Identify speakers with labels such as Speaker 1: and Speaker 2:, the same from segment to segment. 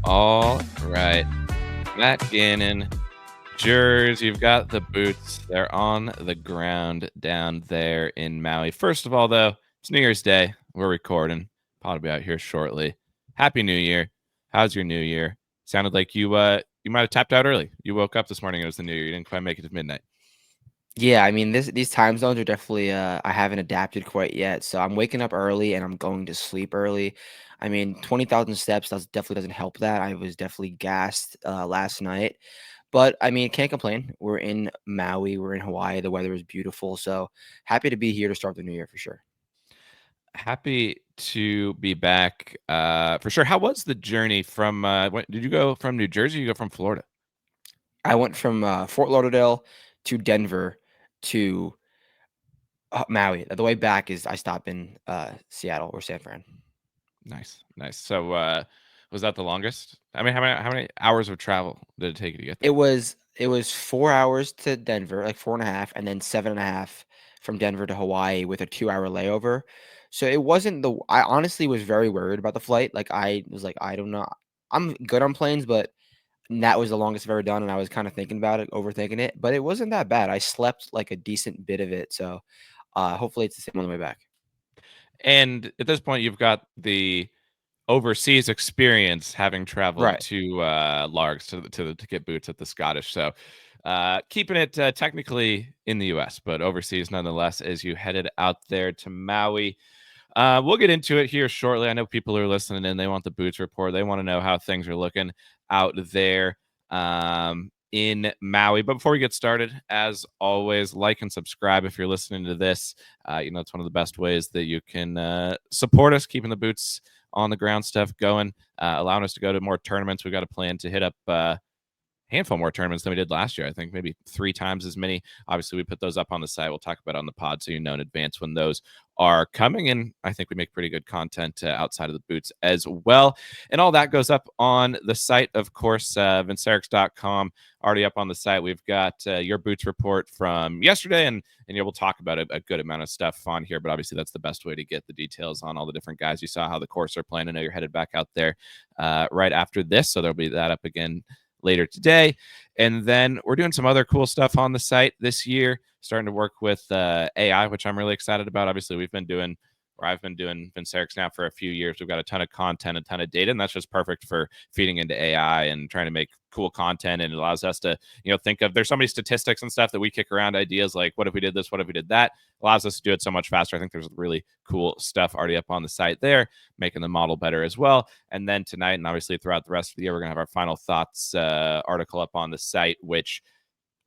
Speaker 1: All right. Matt Gannon, Jers, you've got the boots. They're on the ground down there in Maui. First of all, though, it's New Year's Day. We're recording. Pod will be out here shortly. Happy New Year. How's your New Year? Sounded like you might have tapped out early. You woke up this morning. It was the New Year. You didn't quite make it to midnight.
Speaker 2: Yeah, I mean these time zones are definitely I haven't adapted quite yet. So I'm waking up early and I'm going to sleep early. I mean, 20,000 steps definitely doesn't help that. I was definitely gassed last night. But I mean, can't complain. We're in Maui, we're in Hawaii. The weather is beautiful. So happy to be here to start the new year for sure.
Speaker 1: Happy to be back for sure. How was the journey from did you go from New Jersey or you go from Florida?
Speaker 2: I went from Fort Lauderdale to Denver to Maui. The way back is I stop in Seattle or San Fran.
Speaker 1: Nice. So was that the longest? I mean, how many hours of travel did it take you to get there?
Speaker 2: It was 4 hours to Denver, like 4.5, and then 7.5 from Denver to Hawaii with a 2-hour layover. So it wasn't the I honestly was very worried about the flight. Like I was like, I don't know. I'm good on planes, but that was the longest I've ever done, and I was kind of thinking about it, overthinking it. But it wasn't that bad. I slept like a decent bit of it. So hopefully it's the same on the way back.
Speaker 1: And at this point, you've got the overseas experience having traveled
Speaker 2: Right.
Speaker 1: to Largs to get boots at the Scottish. So keeping it technically in the U.S., but overseas nonetheless as you headed out there to Maui. We'll get into it here shortly. I know people who are listening in, they want the boots report. They want to know how things are looking out there in Maui. But before we get started, as always, like and subscribe if you're listening to this. It's one of the best ways that you can support us, keeping the boots on the ground stuff going, allowing us to go to more tournaments. We've got a plan to hit up handful more tournaments than we did last year. I think maybe 3 times as many. Obviously, we put those up on the site. We'll talk about it on the pod so you know in advance when those are coming. And I think we make pretty good content outside of the boots as well. And all that goes up on the site, of course, vincerix.com. Already up on the site. We've got your boots report from yesterday, and we'll talk about a good amount of stuff on here. But obviously, that's the best way to get the details on all the different guys. You saw how the course are playing. I know you're headed back out there right after this, so there'll be that up again later today. And then we're doing some other cool stuff on the site this year, starting to work with AI, which I'm really excited about. Obviously, I've been doing Vincerix now for a few years. We've got a ton of content, a ton of data, and that's just perfect for feeding into AI and trying to make cool content. And it allows us to, think of, there's so many statistics and stuff that we kick around, ideas like, what if we did this? What if we did that? Allows us to do it so much faster. I think there's really cool stuff already up on the site there, making the model better as well. And then tonight, and obviously throughout the rest of the year, we're going to have our final thoughts article up on the site, which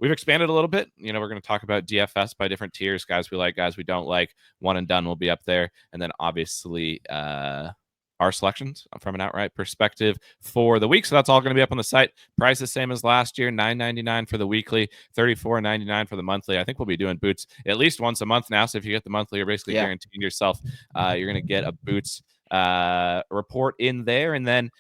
Speaker 1: we've expanded a little bit. We're going to talk about DFS by different tiers, guys we like, guys we don't like. One and done will be up there. And then obviously our selections from an outright perspective for the week. So that's all going to be up on the site. Price is same as last year, $9.99 for the weekly, $34.99 for the monthly. I think we'll be doing boots at least once a month now. So if you get the monthly, you're basically guaranteeing yourself you're going to get a boots report in there. And then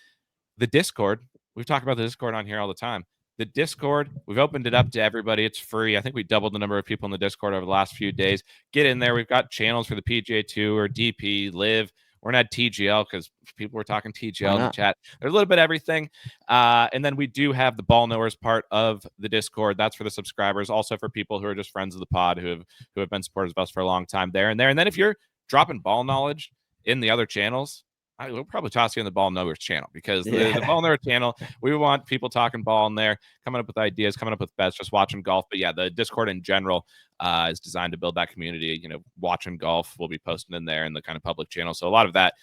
Speaker 1: the Discord, we've talked about the Discord on here all the time. The Discord, we've opened it up to everybody. It's free. I think we doubled the number of people in the Discord over the last few days. Get in there. We've got channels for the PGA Tour, DP, Live. We're not TGL because people were talking TGL in the chat. There's a little bit of everything. And then we do have the Ball Knowers part of the Discord. That's for the subscribers. Also for people who are just friends of the pod who have been supporters of us for a long time there. And then if you're dropping ball knowledge in the other channels, I will probably toss you in the Ball Knowers channel because the Ball Knowers channel, we want people talking ball in there, coming up with ideas, coming up with bets, just watching golf. But yeah, the Discord in general is designed to build that community. Watching golf, we'll be posting in there in the kind of public channel. So a lot of that,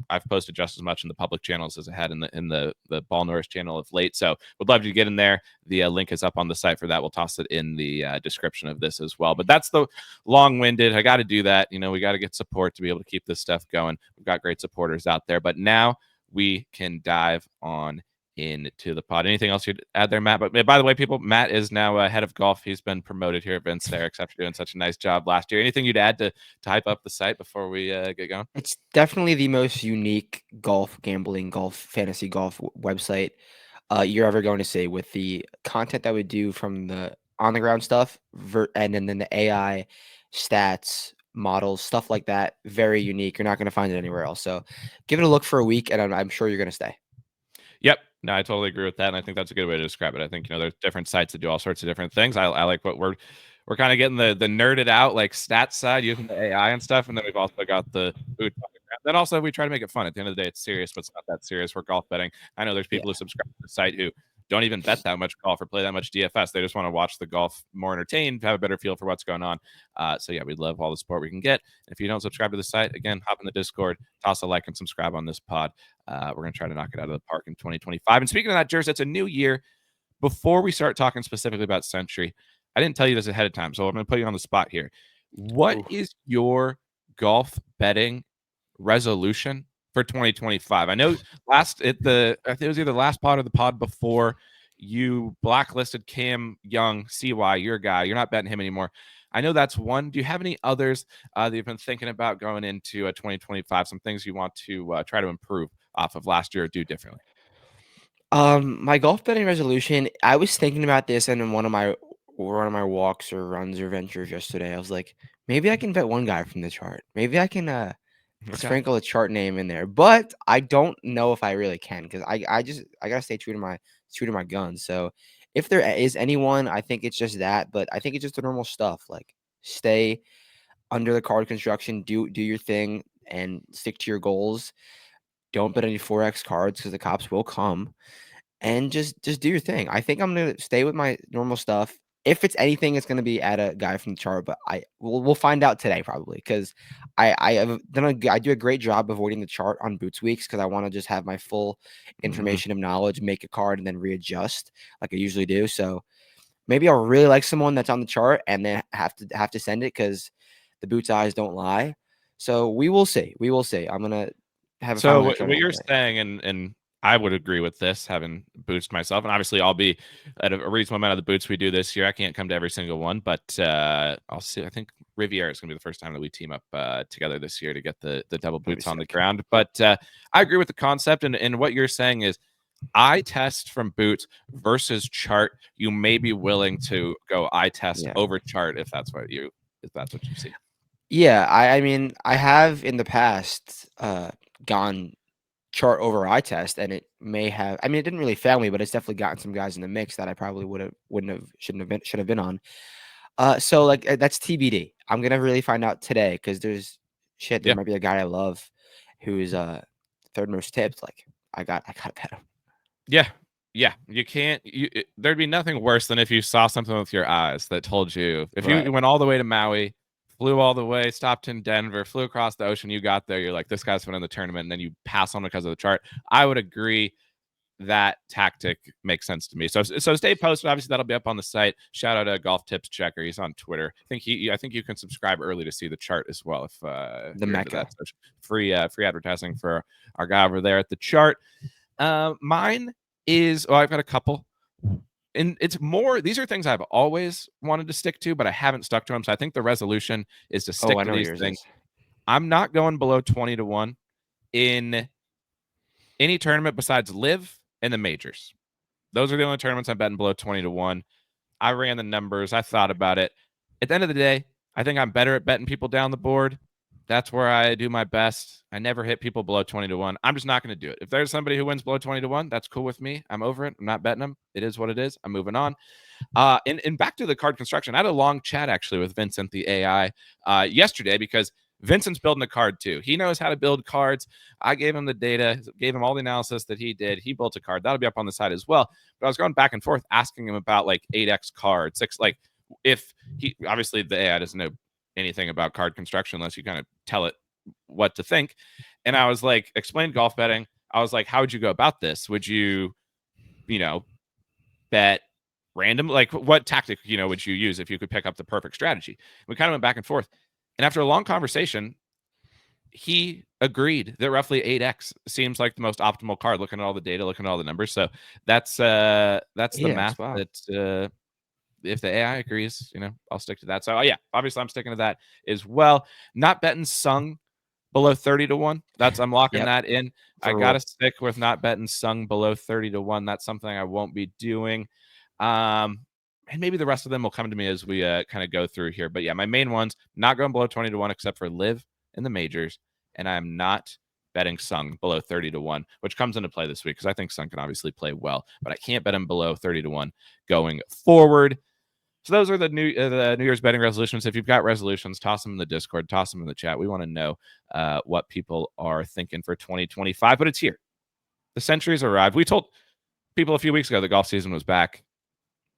Speaker 1: I've posted just as much in the public channels as I had in the Ball Knowers channel of late. So would love to get in there. The link is up on the site for that. We'll toss it in the description of this as well. But that's the long-winded. I got to do that. We got to get support to be able to keep this stuff going. We've got great supporters out there. But now we can dive on into the pod. Anything else you'd add there, Matt? But by the way, people, Matt is now head of golf. He's been promoted here at Vincerix after doing such a nice job last year. Anything you'd add to hype up the site before we get going?
Speaker 2: It's definitely the most unique golf gambling, fantasy golf website you're ever going to see, with the content that we do from the on the ground stuff and then the AI stats models, stuff like that. Very unique. You're not going to find it anywhere else. So give it a look for a week, and I'm sure you're going to stay.
Speaker 1: Yep. No, I totally agree with that, and I think that's a good way to describe it. I think, there's different sites that do all sorts of different things. I like what we're kind of getting the nerded out, like, stats side using the AI and stuff, and then we've also got the boots on the ground. Then also we try to make it fun. At the end of the day, it's serious, but it's not that serious. We're golf betting. I know there's
Speaker 2: Yeah.
Speaker 1: people who subscribe to the site who don't even bet that much golf or play that much DFS. They just want to watch the golf more entertained, have a better feel for what's going on. So yeah, we'd love all the support we can get. If you don't subscribe to the site, again, hop in the Discord, toss a like and subscribe on this pod. We're going to try to knock it out of the park in 2025. And speaking of that, Jers, it's a new year. Before we start talking specifically about Century, I didn't tell you this ahead of time, so I'm going to put you on the spot here. What
Speaker 2: Ooh.
Speaker 1: is your golf betting resolution for 2025? I know I think it was either last pod or the pod before, you blacklisted Cam Young, CY, your guy. You're not betting him anymore. I know that's one. Do you have any others that you've been thinking about going into 2025? Some things you want to try to improve off of last year or do differently?
Speaker 2: My golf betting resolution, I was thinking about this in one of my walks or runs or ventures yesterday. I was like, maybe I can bet one guy from the chart. Maybe I can
Speaker 1: Okay.
Speaker 2: sprinkle a chart name in there. But I don't know if I really can because I gotta stay true to my guns. So if there is anyone, I think it's just that. But I think it's just the normal stuff. Like stay under the card construction, do your thing and stick to your goals. Don't bet any 4x cards because the cops will come and just do your thing. I think I'm gonna stay with my normal stuff. If it's anything, it's gonna be at a guy from the chart, but we'll find out today probably because I do a great job avoiding the chart on boots weeks because I want to just have my full
Speaker 1: Mm-hmm.
Speaker 2: information of knowledge, make a card, and then readjust like I usually do. So maybe I'll really like someone that's on the chart and then have to send it because the boots eyes don't lie. So we will see. We will see. I'm gonna have a
Speaker 1: So
Speaker 2: final
Speaker 1: what
Speaker 2: answer on that
Speaker 1: you're
Speaker 2: today.
Speaker 1: saying, and I would agree with this, having boots myself, and obviously I'll be at a reasonable amount of the boots we do this year. I can't come to every single one, but I'll see. I think Riviera is going to be the first time that we team up together this year to get the double
Speaker 2: That'd be
Speaker 1: boots on the
Speaker 2: sick.
Speaker 1: ground. But I agree with the concept, and what you're saying is, eye test from boots versus chart. You may be willing to go eye test
Speaker 2: Yeah.
Speaker 1: over chart if that's what you see.
Speaker 2: Yeah, I mean, I have in the past gone chart over eye test, and it may have. I mean, it didn't really fail me, but it's definitely gotten some guys in the mix that I probably wouldn't have, shouldn't have been, should have been on. So like that's TBD. I'm gonna really find out today because there's shit. There
Speaker 1: Yeah.
Speaker 2: might be a guy I love who's third most tipped. Like I gotta bet him.
Speaker 1: Yeah. Yeah. You can't there'd be nothing worse than if you saw something with your eyes that told you if
Speaker 2: Right.
Speaker 1: you went all the way to Maui, flew all the way, stopped in Denver, flew across the ocean, you got there, you're like, this guy's winning the tournament, and then you pass on because of the chart. I would agree that tactic makes sense to me. So stay posted. Obviously, that'll be up on the site. Shout out to Golf Tips Checker. He's on Twitter. I think you can subscribe early to see the chart as well if
Speaker 2: The
Speaker 1: you're into that.
Speaker 2: Mecca.
Speaker 1: So free advertising for our guy over there at the chart. Mine is I've got a couple. And it's more, these are things I've always wanted to stick to, but I haven't stuck to them. So I think the resolution is to
Speaker 2: Oh,
Speaker 1: stick
Speaker 2: I
Speaker 1: to
Speaker 2: know what
Speaker 1: these
Speaker 2: yours
Speaker 1: things.
Speaker 2: is.
Speaker 1: I'm not going below 20 to 1 in any tournament besides live and the majors. Those are the only tournaments I'm betting below 20 to 1. I ran the numbers. I thought about it. At the end of the day, I think I'm better at betting people down the board. That's where I do my best. I never hit people below 20 to 1. I'm just not going to do it. If there's somebody who wins below 20 to 1, that's cool with me. I'm over it. I'm not betting them. It is what it is. I'm moving on. And back to the card construction. I had a long chat actually with Vincent, the AI, yesterday because Vincent's building a card too. He knows how to build cards. I gave him the data, gave him all the analysis that he did. He built a card. That'll be up on the side as well. But I was going back and forth asking him about like 8x cards, 6, like if he obviously the AI doesn't know anything about card construction unless you kind of tell it what to think. And I was like, explain golf betting. I was like, how would you go about this? Would you, you know, bet random, like what tactic would you use if you could pick up the perfect strategy? We kind of went back and forth, and after a long conversation he agreed that roughly 8x seems like the most optimal card, looking at all the data, looking at all the numbers. So that's the
Speaker 2: 8x.
Speaker 1: math
Speaker 2: Wow.
Speaker 1: that if the AI agrees, I'll stick to that. So yeah, obviously I'm sticking to that as well. Not betting Sung below 30 to 1. I'm locking
Speaker 2: Yep.
Speaker 1: that in.
Speaker 2: It's a
Speaker 1: I gotta
Speaker 2: rule.
Speaker 1: stick with not betting Sung below 30 to 1. That's something I won't be doing. And maybe the rest of them will come to me as we kind of go through here. But yeah, my main ones, not going below 20 to 1 except for live in the majors. And I'm not betting Sung below 30-1, which comes into play this week because I think Sung can obviously play well, but I can't bet him below 30-1 going forward. So those are the New Year's betting resolutions. If you've got resolutions, toss them in the Discord, toss them in the chat. We want to know what people are thinking for 2025, but it's here. The century's arrived. We told people a few weeks ago the golf season was back.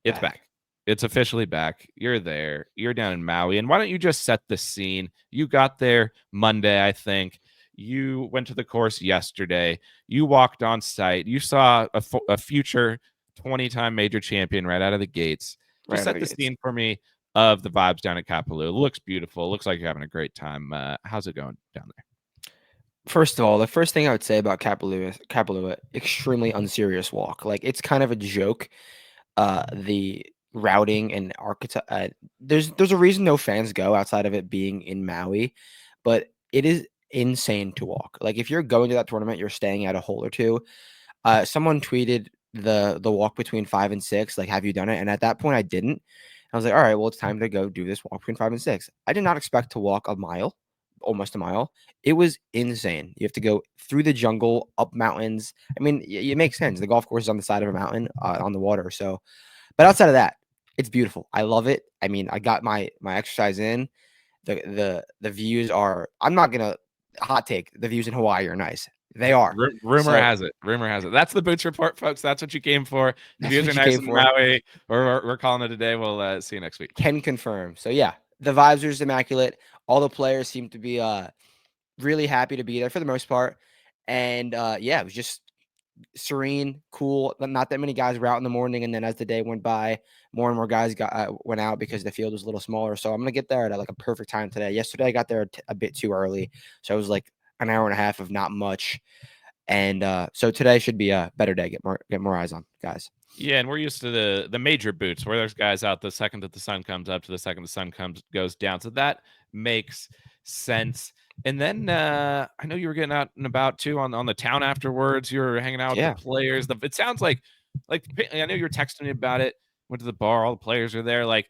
Speaker 1: It's back. It's officially back. You're there. You're down in Maui. And why don't you just set the scene? You got there Monday, I think. You went to the course yesterday. You walked on site. You saw a future 20-time major champion right out of the gates. Just set the scene for me of the vibes down at Kapalua. It looks beautiful. It looks like you're having a great time. How's it going down there?
Speaker 2: First of all, the first thing I would say about Kapalua, extremely unserious walk. Like, it's kind of a joke. The routing and architect. There's a reason no fans go outside of it being in Maui, but it is insane to walk. Like, if you're going to that tournament, you're staying at a hole or two. Someone tweeted the walk between 5 and 6. Like, have you done it? And at that point, I didn't. I was like, all right, well, it's time to go do this walk between 5 and 6. I did not expect to walk a mile, almost a mile. It was insane. You have to go through the jungle, up mountains. I mean, it makes sense. The golf course is on the side of a mountain on the water. So, but outside of that, it's beautiful. I love it. I mean, I got my exercise in. The views are. I'm not gonna hot take. The views in Hawaii are nice. They are.
Speaker 1: Rumor has it. That's the Boots Report, folks. That's what you came for. The views are nice in Maui. We're calling it a day. We'll see you next week.
Speaker 2: Can confirm. So yeah, the vibes are just immaculate. All the players seem to be really happy to be there for the most part. And yeah, it was just serene, cool. Not that many guys were out in the morning, and then as the day went by, more and more guys went out because the field was a little smaller. So I'm gonna get there at like a perfect time today. Yesterday I got there a bit too early, so it was like an hour and a half of not much. And so today should be a better day. Get more eyes on guys.
Speaker 1: Yeah, and we're used to the major boots where there's guys out the second that the sun comes up to the second the sun goes down. So that makes sense. And then I know you were getting out and about too on the town afterwards. You were hanging out with the players. It sounds like I know you were texting me about it. Went to the bar. All the players are there. Like,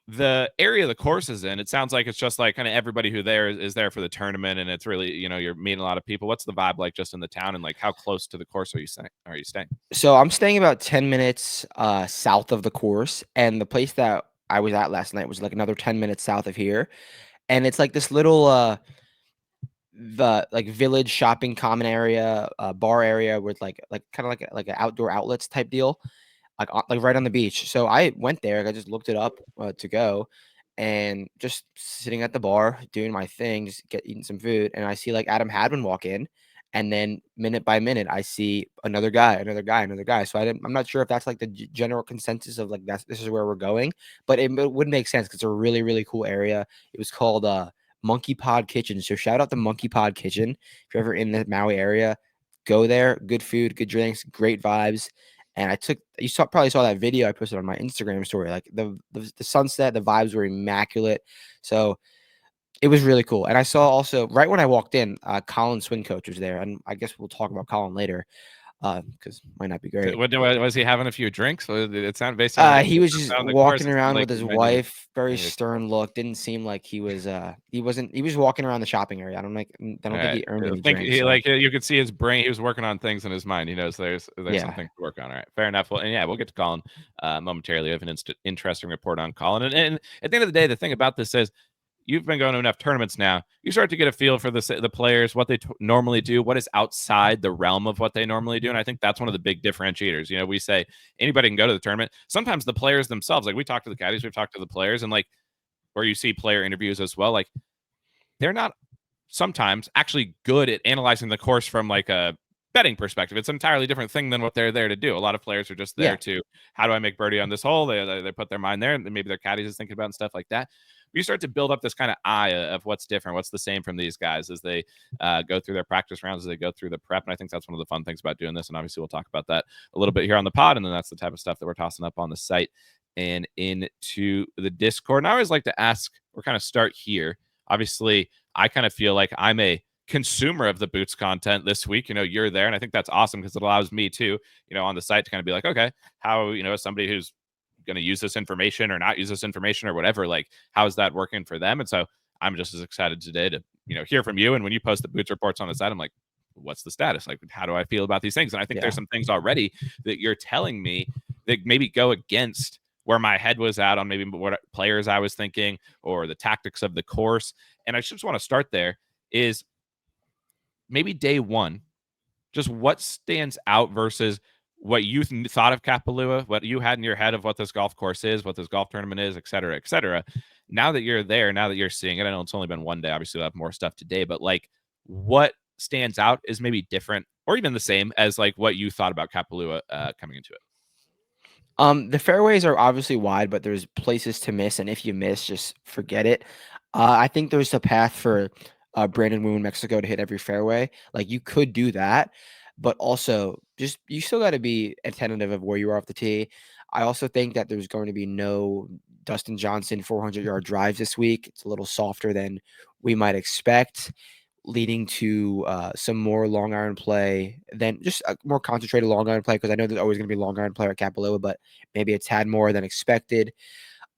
Speaker 1: the area the course is in, it sounds like it's just like kind of everybody who there is there for the tournament, and it's really, you're meeting a lot of people. What's the vibe like just in the town, and like how close to the course are you staying?
Speaker 2: So I'm staying about 10 minutes south of the course, and the place that I was at last night was like another 10 minutes south of here. And it's like this little the like village shopping common area, bar area with like kind of like an outdoor outlets type deal, like right on the beach. So I went there. I just looked it up to go, and just sitting at the bar doing my thing, just eating some food, and I see like Adam Hadwin walk in, and then minute by minute I see another guy. So I'm not sure if that's like the general consensus of like this is where we're going, but it would make sense because it's a really, really cool area. It was called Monkey Pod Kitchen. So shout out to Monkey Pod Kitchen. If you're ever in the Maui area, go there. Good food, good drinks, great vibes. And probably saw that video I posted on my Instagram story. Like the sunset, the vibes were immaculate. So it was really cool. And I saw also right when I walked in, Collin swing coach was there. And I guess we'll talk about Collin later. Because might not be great.
Speaker 1: Was he having a few drinks? It sounded based on
Speaker 2: he was just walking around with his wife, very stern look. Didn't seem like he was he was walking around the shopping area. I don't think he earned any drinks.
Speaker 1: You could see his brain. He was working on things in his mind. He knows there's something to work on. All right, fair enough. Well, and yeah, we'll get to Collin momentarily. We have an interesting report on Collin. And at the end of the day, the thing about this is, you've been going to enough tournaments now. You start to get a feel for the players, what they normally do, what is outside the realm of what they normally do. And I think that's one of the big differentiators. We say anybody can go to the tournament. Sometimes the players themselves, like we talked to the caddies, we've talked to the players, and like where you see player interviews as well, like they're not sometimes actually good at analyzing the course from like a betting perspective. It's an entirely different thing than what they're there to do. A lot of players are just there to, how do I make birdie on this hole? They put their mind there, and maybe their caddies is thinking about and stuff like that. You start to build up this kind of eye of what's different, what's the same from these guys as they go through their practice rounds, as they go through the prep. And I think that's one of the fun things about doing this. And obviously we'll talk about that a little bit here on the pod. And then that's the type of stuff that we're tossing up on the site and into the Discord. And I always like to ask, or kind of start here. Obviously, I kind of feel like I'm a consumer of the Boots content this week. You're there. And I think that's awesome because it allows me to, on the site to kind of be like, okay, how, as somebody who's going to use this information or not use this information or whatever, like how is that working for them? And so I'm just as excited today to hear from you. And when you post the Boots reports on the site, I'm like, what's the status? Like, how do I feel about these things? And I think
Speaker 2: Yeah.
Speaker 1: there's some things already that you're telling me that maybe go against where my head was at on maybe what players I was thinking or the tactics of the course. And I just want to start there is maybe day one, just what stands out versus what you thought of Kapalua, what you had in your head of what this golf course is, what this golf tournament is, et cetera, et cetera. Now that you're there, now that you're seeing it, I know it's only been one day. Obviously, we'll have more stuff today, but like what stands out is maybe different or even the same as like what you thought about Kapalua coming into it.
Speaker 2: The fairways are obviously wide, but there's places to miss, and if you miss, just forget it. I think there's a path for Brandon Wu in Mexico to hit every fairway. Like you could do that, but also just you still got to be attentive of where you are off the tee. I also think that there's going to be no Dustin Johnson 400-yard drives this week. It's a little softer than we might expect, leading to some more long iron play than just a more concentrated long iron play, because I know there's always going to be long iron play at Kapalua, but maybe a tad more than expected.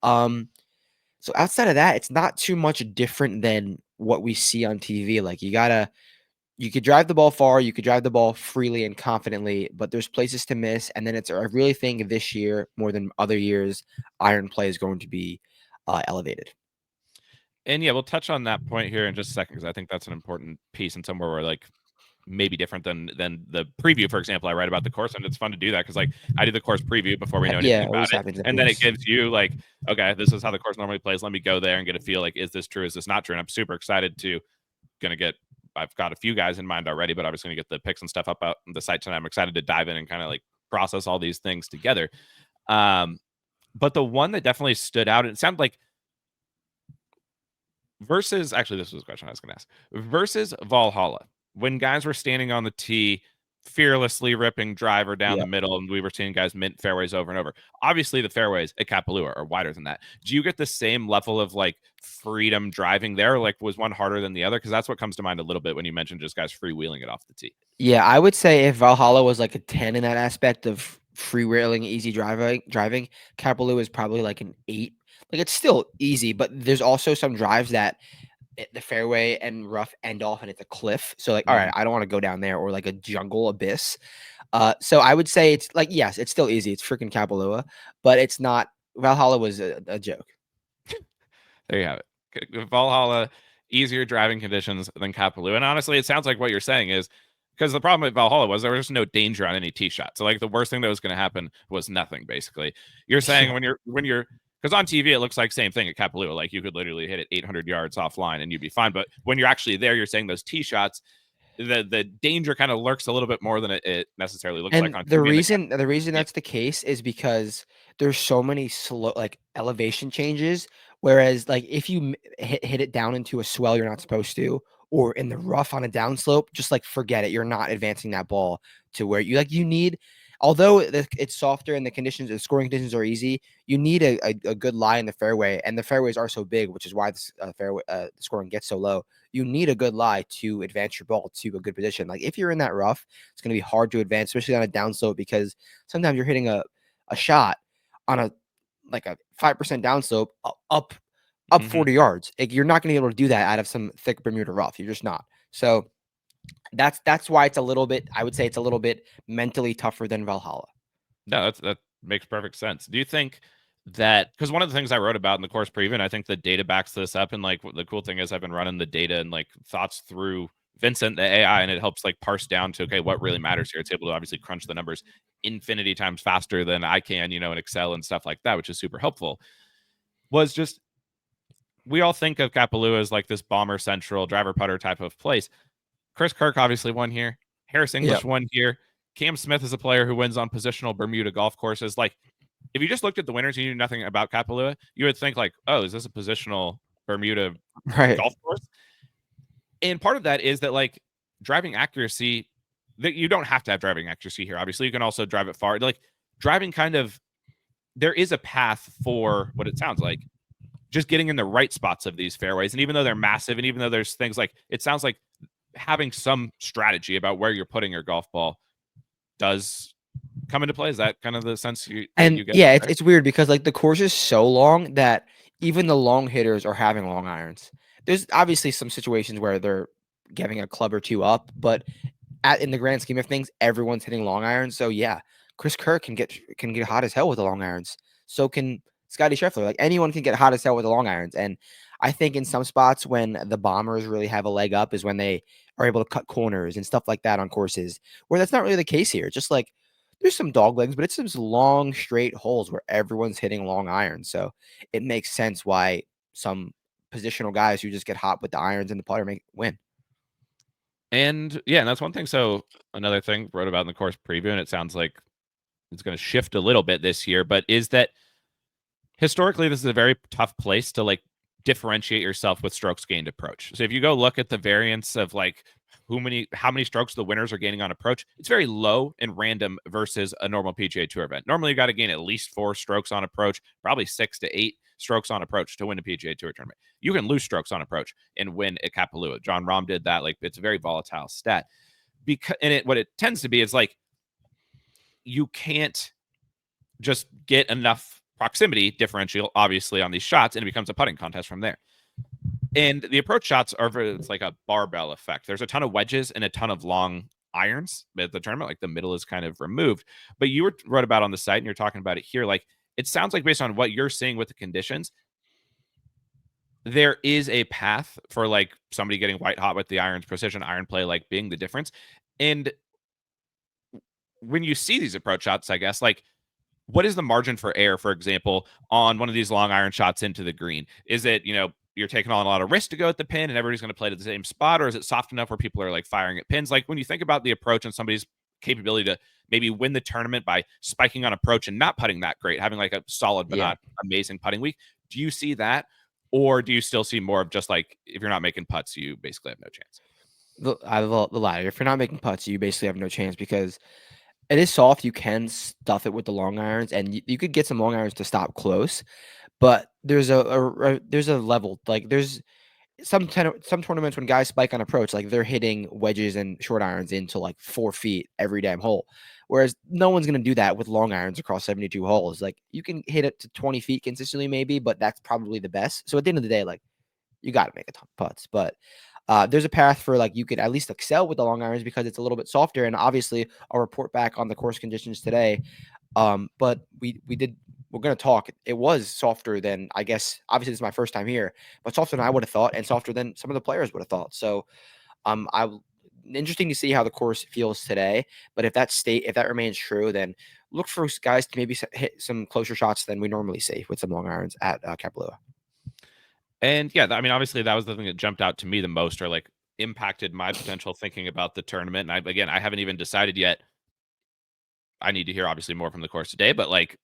Speaker 2: So outside of that, it's not too much different than what we see on TV. Like you could drive the ball far, you could drive the ball freely and confidently, but there's places to miss. And then I really think this year more than other years, iron play is going to be elevated.
Speaker 1: And yeah, we'll touch on that point here in just a second because I think that's an important piece and somewhere where like maybe different than the preview, for example. I write about the course, and it's fun to do that because like I do the course preview before we know anything
Speaker 2: Yeah,
Speaker 1: about
Speaker 2: always
Speaker 1: it,
Speaker 2: happens at
Speaker 1: and then it
Speaker 2: booths.
Speaker 1: gives you like, okay, this is how the course normally plays. Let me go there and get a feel like, is this true? Is this not true? And I'm super excited to I've got a few guys in mind already, but obviously going to get the picks and stuff up out on the site tonight. I'm excited to dive in and kind of like process all these things together. But the one that definitely stood out, and it sounded like versus, actually, this was a question I was going to ask, versus Valhalla, when guys were standing on the tee, fearlessly ripping driver down
Speaker 2: Yeah.
Speaker 1: the middle, and we were seeing guys mint fairways over and over. Obviously, the fairways at Kapalua are wider than that. Do you get the same level of like freedom driving there? Like, was one harder than the other? Because that's what comes to mind a little bit when you mentioned just guys freewheeling it off the tee.
Speaker 2: Yeah, I would say if Valhalla was like a 10 in that aspect of freewheeling, easy driving, Kapalua is probably like an 8. Like it's still easy, but there's also some drives that the fairway and rough end off and it's a cliff. So like, all right, I don't want to go down there, or like a jungle abyss. So I would say it's like, yes, it's still easy. It's freaking Kapalua, but it's not. Valhalla was a joke.
Speaker 1: There you have it. Valhalla, easier driving conditions than Kapalua. And honestly, it sounds like what you're saying is because the problem with Valhalla was there was no danger on any tee shot. So like the worst thing that was going to happen was nothing, basically. You're saying when you're because on TV it looks like same thing at Kapalua. Like you could literally hit it 800 yards offline and you'd be fine. But when you're actually there, you're saying those tee shots, the danger kind of lurks a little bit more than it necessarily looks like
Speaker 2: And
Speaker 1: on
Speaker 2: the
Speaker 1: TV.
Speaker 2: reason that's the case is because there's so many slow like elevation changes. Whereas like if you hit it down into a swell you're not supposed to, or in the rough on a downslope, just like forget it. You're not advancing that ball to where you need. Although it's softer and the scoring conditions are easy, you need a good lie in the fairway, and the fairways are so big, which is why this fairway the scoring gets so low. You need a good lie to advance your ball to a good position. Like if you're in that rough, it's going to be hard to advance, especially on a downslope, because sometimes you're hitting a shot on a 5% downslope up 40 yards. Like, you're not going to be able to do that out of some thick Bermuda rough. You're just not. So that's why it's a little bit. I would say it's a little bit mentally tougher than Valhalla.
Speaker 1: No, that makes perfect sense. Do you think that because one of the things I wrote about in the course preview, and I think the data backs this up, and like the cool thing is I've been running the data and like thoughts through Vincent, the AI, and it helps like parse down to okay, what really matters here. It's able to obviously crunch the numbers infinity times faster than I can, in Excel and stuff like that, which is super helpful. Was just we all think of Kapalua as like this bomber central driver putter type of place. Chris Kirk obviously won here. Harris English won here. Cam Smith is a player who wins on positional Bermuda golf courses. Like, if you just looked at the winners and you knew nothing about Kapalua, you would think like, oh, is this a positional Bermuda golf course? And part of that is that like driving accuracy, that you don't have to have driving accuracy here. Obviously, you can also drive it far. Like driving there is a path for what it sounds like, just getting in the right spots of these fairways. And even though they're massive, and even though there's things like, it sounds like having some strategy about where you're putting your golf ball does come into play. Is that kind of the sense you get?
Speaker 2: Yeah, it's weird because like the course is so long that even the long hitters are having long irons. There's obviously some situations where they're giving a club or two up, but in the grand scheme of things, everyone's hitting long irons. So yeah, Chris Kirk can get hot as hell with the long irons. So can Scottie Scheffler. Like anyone can get hot as hell with the long irons. And I think in some spots when the bombers really have a leg up is when they are able to cut corners and stuff like that on courses where that's not really the case here. Just like there's some dog legs, but it's some long straight holes where everyone's hitting long irons. So it makes sense why some positional guys who just get hot with the irons and the putter win.
Speaker 1: And yeah, and that's one thing. So another thing wrote about in the course preview, and it sounds like it's going to shift a little bit this year, but is that historically this is a very tough place to like differentiate yourself with strokes gained approach. So if you go look at the variance of like how many strokes the winners are gaining on approach, it's very low and random versus a normal PGA Tour event. Normally you got to gain at least 4 strokes on approach, probably 6 to 8 strokes on approach to win a PGA Tour tournament. You can lose strokes on approach and win at Kapalua. John Rahm did that. Like it's a very volatile stat. What it tends to be is like you can't just get enough proximity differential, obviously, on these shots, and it becomes a putting contest from there. And the approach shots it's like a barbell effect. There's a ton of wedges and a ton of long irons at the tournament. Like the middle is kind of removed. But you wrote about on the site, and you're talking about it here. Like it sounds like based on what you're seeing with the conditions, there is a path for like somebody getting white hot with the irons, precision iron play, like being the difference. And when you see these approach shots, I guess like what is the margin for error, for example, on one of these long iron shots into the green? Is it, you're taking on a lot of risk to go at the pin and everybody's going to play to the same spot, or is it soft enough where people are like firing at pins? Like when you think about the approach and somebody's capability to maybe win the tournament by spiking on approach and not putting that great, having like a solid but not amazing putting week, do you see that? Or do you still see more of just like, if you're not making putts, you basically have no chance?
Speaker 2: The latter. If you're not making putts, you basically have no chance because it is soft. You can stuff it with the long irons, and you could get some long irons to stop close. But there's there's a level. Like there's some tournaments when guys spike on approach, like they're hitting wedges and short irons into like 4 feet every damn hole. Whereas no one's gonna do that with long irons across 72 holes. Like you can hit it to 20 feet consistently, maybe, but that's probably the best. So at the end of the day, like you got to make a ton of putts. But there's a path for like you could at least excel with the long irons because it's a little bit softer. And obviously, I'll report back on the course conditions today. But we're going to talk. It was softer than, I guess, obviously, this is my first time here, but softer than I would have thought and softer than some of the players would have thought. So interesting to see how the course feels today. But if that remains true, then look for guys to maybe hit some closer shots than we normally see with some long irons at Kapalua.
Speaker 1: And yeah, I mean, obviously that was the thing that jumped out to me the most, or like impacted my potential thinking about the tournament. And I haven't even decided yet. I need to hear obviously more from the course today, but like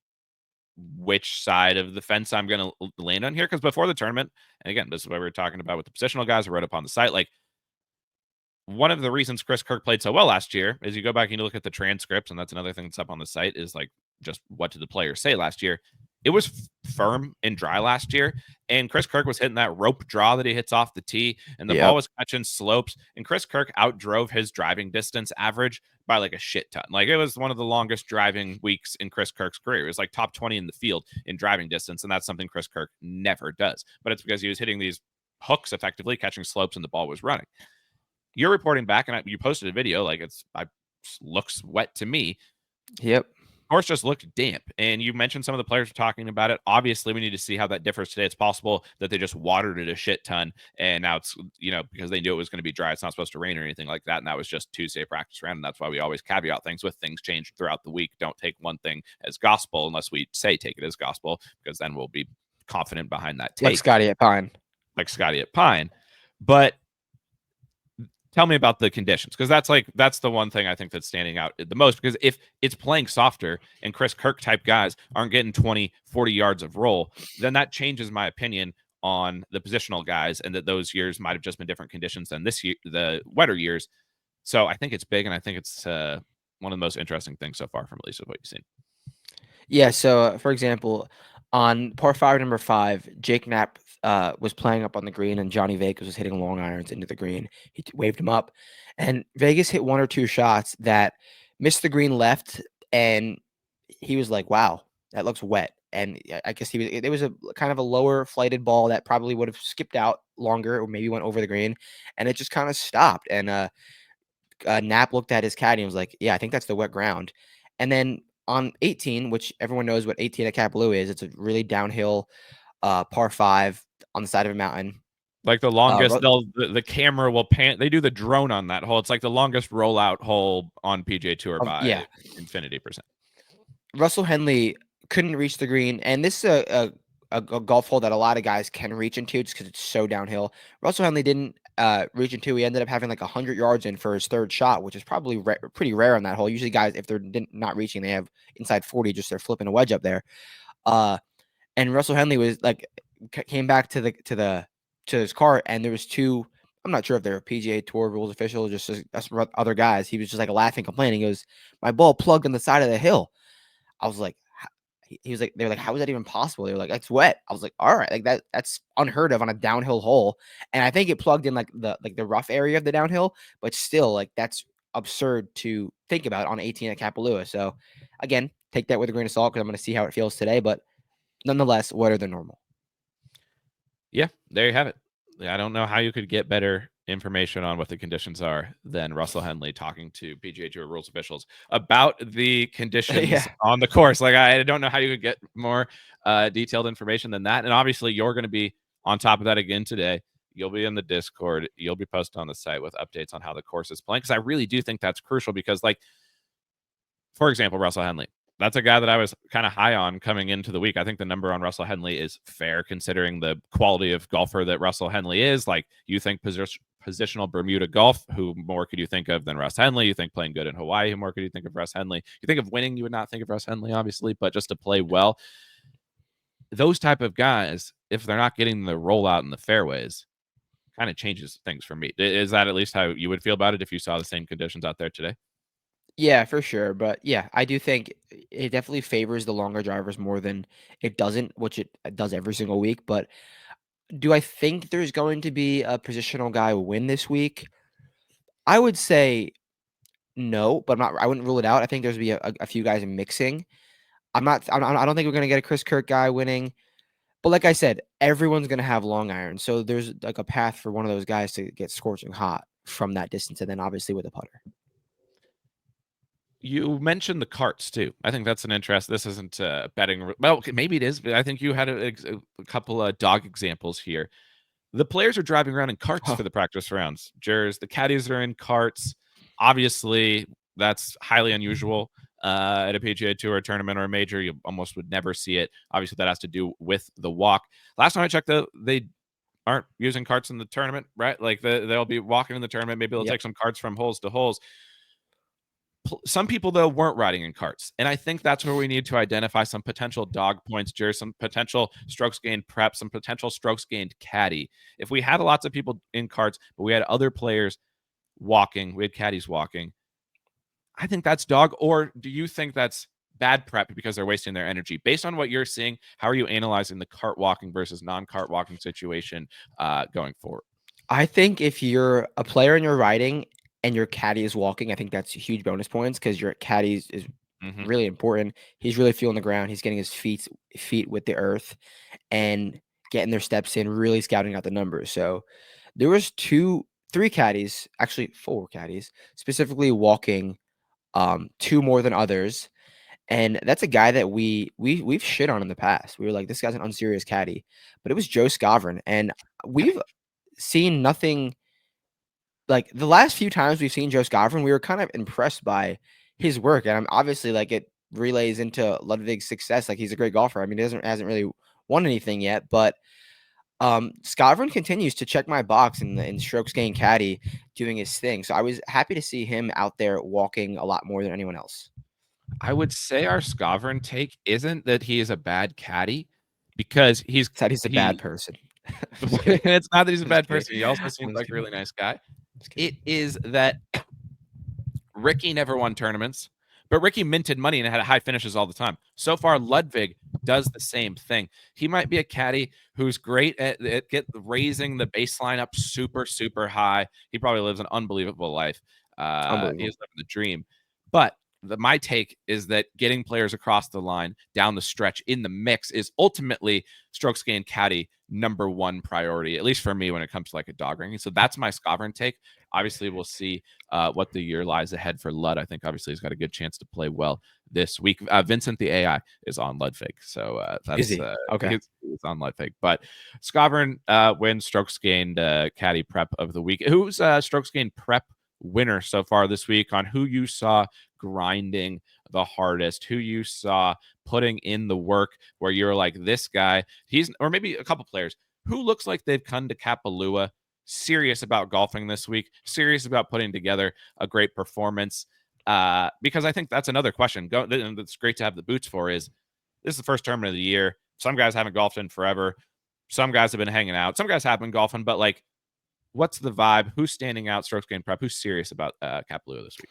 Speaker 1: which side of the fence I'm going to land on here. Because before the tournament, and again, this is what we were talking about with the positional guys I wrote up on the site, like one of the reasons Chris Kirk played so well last year is you go back and you look at the transcripts, and that's another thing that's up on the site is like just what did the players say last year. It was firm and dry last year, and Chris Kirk was hitting that rope draw that he hits off the tee, and the ball was catching slopes, and Chris Kirk outdrove his driving distance average by like a shit ton. Like it was one of the longest driving weeks in Chris Kirk's career. It was like top 20 in the field in driving distance, and that's something Chris Kirk never does. But it's because he was hitting these hooks effectively, catching slopes, and the ball was running. You're reporting back, and you posted a video like looks wet to me.
Speaker 2: Yep.
Speaker 1: Course just looked damp, and you mentioned some of the players were talking about it. Obviously, we need to see how that differs today. It's possible that they just watered it a shit ton, and now it's because they knew it was going to be dry. It's not supposed to rain or anything like that, and that was just Tuesday practice round. And that's why we always caveat things with things change throughout the week. Don't take one thing as gospel unless we say take it as gospel, because then we'll be confident behind that take.
Speaker 2: Like Scottie at
Speaker 1: Pine, but tell me about the conditions, because that's the one thing I think that's standing out the most, because if it's playing softer and Chris Kirk type guys aren't getting 20, 40 yards of roll, then that changes my opinion on the positional guys, and that those years might have just been different conditions than this year, the wetter years. So I think it's big, and I think it's one of the most interesting things so far from at least of what you've seen.
Speaker 2: Yeah, so for example, on par 5, number 5, Jake Knapp was playing up on the green, and Johnny Vegas was hitting long irons into the green. He waved him up, and Vegas hit 1 or 2 shots that missed the green left, and he was like, "Wow, that looks wet." And I guess there was a kind of a lower flighted ball that probably would have skipped out longer or maybe went over the green, and it just kind of stopped. And Knapp looked at his caddy and was like, "Yeah, I think that's the wet ground." And then on 18, which everyone knows what 18 at Kapalua is, it's a really downhill par 5 on the side of a mountain.
Speaker 1: Like the longest, the camera will pan. They do the drone on that hole. It's like the longest rollout hole on PGA Tour by
Speaker 2: yeah.
Speaker 1: infinity percent.
Speaker 2: Russell Henley couldn't reach the green, and this is a golf hole that a lot of guys can reach into just because it's so downhill. Russell Henley didn't reach into. He ended up having like 100 yards in for his third shot, which is probably pretty rare on that hole. Usually, guys, if they're not reaching, they have inside 40, just they're flipping a wedge up there. And Russell Henley was like came back to his car, and there was two. I'm not sure if they're PGA Tour rules officials, just us other guys. He was just like laughing, complaining. He goes, "My ball plugged on the side of the hill." I was like, he was like, they were like, "How is that even possible?" They were like, "It's wet." I was like, "All right, like that's unheard of on a downhill hole." And I think it plugged in like the rough area of the downhill, but still, like that's absurd to think about on 18 at Kapalua. So again, take that with a grain of salt because I'm going to see how it feels today. But nonetheless, wetter than normal.
Speaker 1: Yeah, there you have it. I don't know how you could get better information on what the conditions are than Russell Henley talking to PGA Tour rules officials about the conditions on the course. Like, I don't know how you could get more detailed information than that. And obviously, you're going to be on top of that again today. You'll be in the Discord. You'll be posted on the site with updates on how the course is playing. Because I really do think that's crucial because, like, for example, Russell Henley. That's a guy that I was kind of high on coming into the week. I think the number on Russell Henley is fair considering the quality of golfer that Russell Henley is. Like, you think positional Bermuda golf, who more could you think of than Russ Henley? You think playing good in Hawaii, who more could you think of Russ Henley? You think of winning, you would not think of Russ Henley, obviously, but just to play well. Those type of guys, if they're not getting the rollout in the fairways, kind of changes things for me. Is that at least how you would feel about it if you saw the same conditions out there today?
Speaker 2: Yeah, for sure. But yeah, I do think it definitely favors the longer drivers more than it doesn't, which it does every single week. But do I think there's going to be a positional guy win this week? I would say no, but I wouldn't rule it out. I think there's be a few guys mixing. I don't think we're gonna get a Chris Kirk guy winning. But like I said, everyone's gonna have long irons. So there's like a path for one of those guys to get scorching hot from that distance, and then obviously with a putter.
Speaker 1: You mentioned the carts too. I think that's an interest. This isn't betting. Well, maybe it is, but I think you had a couple of dog examples here. The players are driving around in carts for the practice rounds. Jurors, the caddies are in carts. Obviously, that's highly unusual at a PGA Tour tournament or a major. You almost would never see it. Obviously, that has to do with the walk. Last time I checked, though, they aren't using carts in the tournament, right? Like they'll be walking in the tournament. Maybe they'll take some carts from holes to holes. Some people, though, weren't riding in carts. And I think that's where we need to identify some potential dog points, Jer, some potential strokes gained prep, some potential strokes gained caddy. If we had lots of people in carts, but we had other players walking, we had caddies walking, I think that's dog. Or do you think that's bad prep because they're wasting their energy? Based on what you're seeing, how are you analyzing the cart walking versus non-cart walking situation going forward?
Speaker 2: I think if you're a player and you're riding and your caddy is walking, I think that's huge bonus points because your caddy is really important. He's really feeling the ground. He's getting his feet with the earth and getting their steps in, really scouting out the numbers. So there was 3 caddies, actually 4 caddies, specifically walking 2 more than others. And that's a guy that we've shit on in the past. We were like, this guy's an unserious caddy, but it was Joe Scavron, and we've seen nothing like the last few times we've seen Joe Scavron, we were kind of impressed by his work. And I'm obviously like it relays into Ludvig's success. Like he's a great golfer. I mean, he hasn't really won anything yet, but Scavron continues to check my box in strokes gained caddy doing his thing. So I was happy to see him out there walking a lot more than anyone else.
Speaker 1: I would say our Scavron take isn't that he is a bad caddy because he's
Speaker 2: a bad person.
Speaker 1: It's not that he's a bad person. He also seems like a really nice guy. It is that Ricky never won tournaments, but Ricky minted money and had high finishes all the time. So far, Ludvig does the same thing. He might be a caddy who's great at raising the baseline up super, super high. He probably lives an unbelievable life. He is living the dream. But my take is that getting players across the line down the stretch in the mix is ultimately strokes gained caddy number one priority, at least for me when it comes to like a dog ranking. So that's my Sovereign take. Obviously, we'll see what the year lies ahead for Lud. I think obviously he's got a good chance to play well this week. Vincent the AI is on Ludvig, so
Speaker 2: Is
Speaker 1: that's
Speaker 2: he? Okay.
Speaker 1: he's on Ludvig. But Sovereign wins strokes gained caddy prep of the week. Who's strokes gained prep winner so far this week on who you saw grinding the hardest, who you saw putting in the work where you're like, this guy, or maybe a couple players who looks like they've come to Kapalua serious about golfing this week, serious about putting together a great performance. Because I think that's another question. That's great to have the boots for is this is the first tournament of the year. Some guys haven't golfed in forever. Some guys have been hanging out. Some guys have been golfing, but like, what's the vibe? Who's standing out? Strokes gained prep. Who's serious about Kapalua this week?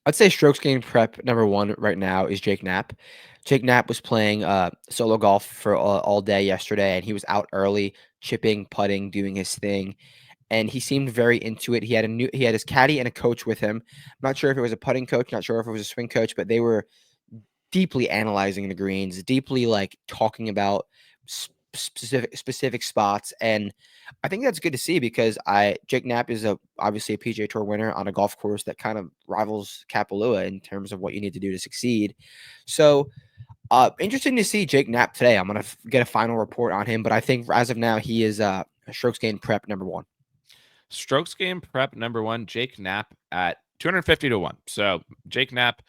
Speaker 2: I'd say strokes gained prep number one right now is Jake Knapp. Jake Knapp was playing solo golf for all day yesterday, and he was out early, chipping, putting, doing his thing, and he seemed very into it. He had his caddy and a coach with him. I'm not sure if it was a putting coach, not sure if it was a swing coach, but they were deeply analyzing the greens, deeply like talking about specific spots, and I think that's good to see because Jake Knapp is obviously a PGA Tour winner on a golf course that kind of rivals Kapalua in terms of what you need to do to succeed. So interesting to see Jake Knapp today. I'm gonna get a final report on him, but I think as of now he is strokes gained prep number one.
Speaker 1: Strokes gained prep number one, Jake Knapp at 250 to 1. So Jake Knapp,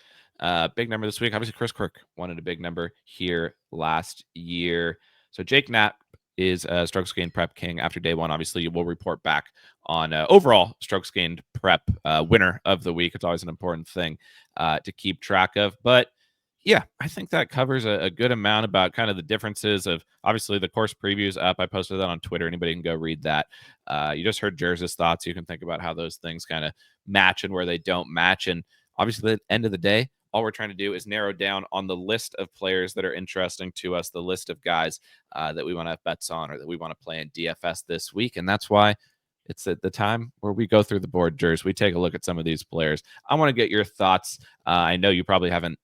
Speaker 1: big number this week. Obviously, Chris Quirk wanted a big number here last year. So Jake Knapp is strokes gained prep king after day one. Obviously, we'll report back on overall strokes gained prep winner of the week. It's always an important thing to keep track of. But yeah, I think that covers a good amount about kind of the differences of obviously the course previews up. I posted that on Twitter. Anybody can go read that. You just heard Jers's thoughts. You can think about how those things kind of match and where they don't match. And obviously, at the end of the day, all we're trying to do is narrow down on the list of players that are interesting to us, the list of guys that we want to have bets on or that we want to play in DFS this week. And that's why it's at the time where we go through the board, Jers. We take a look at some of these players. I want to get your thoughts. I know you probably haven't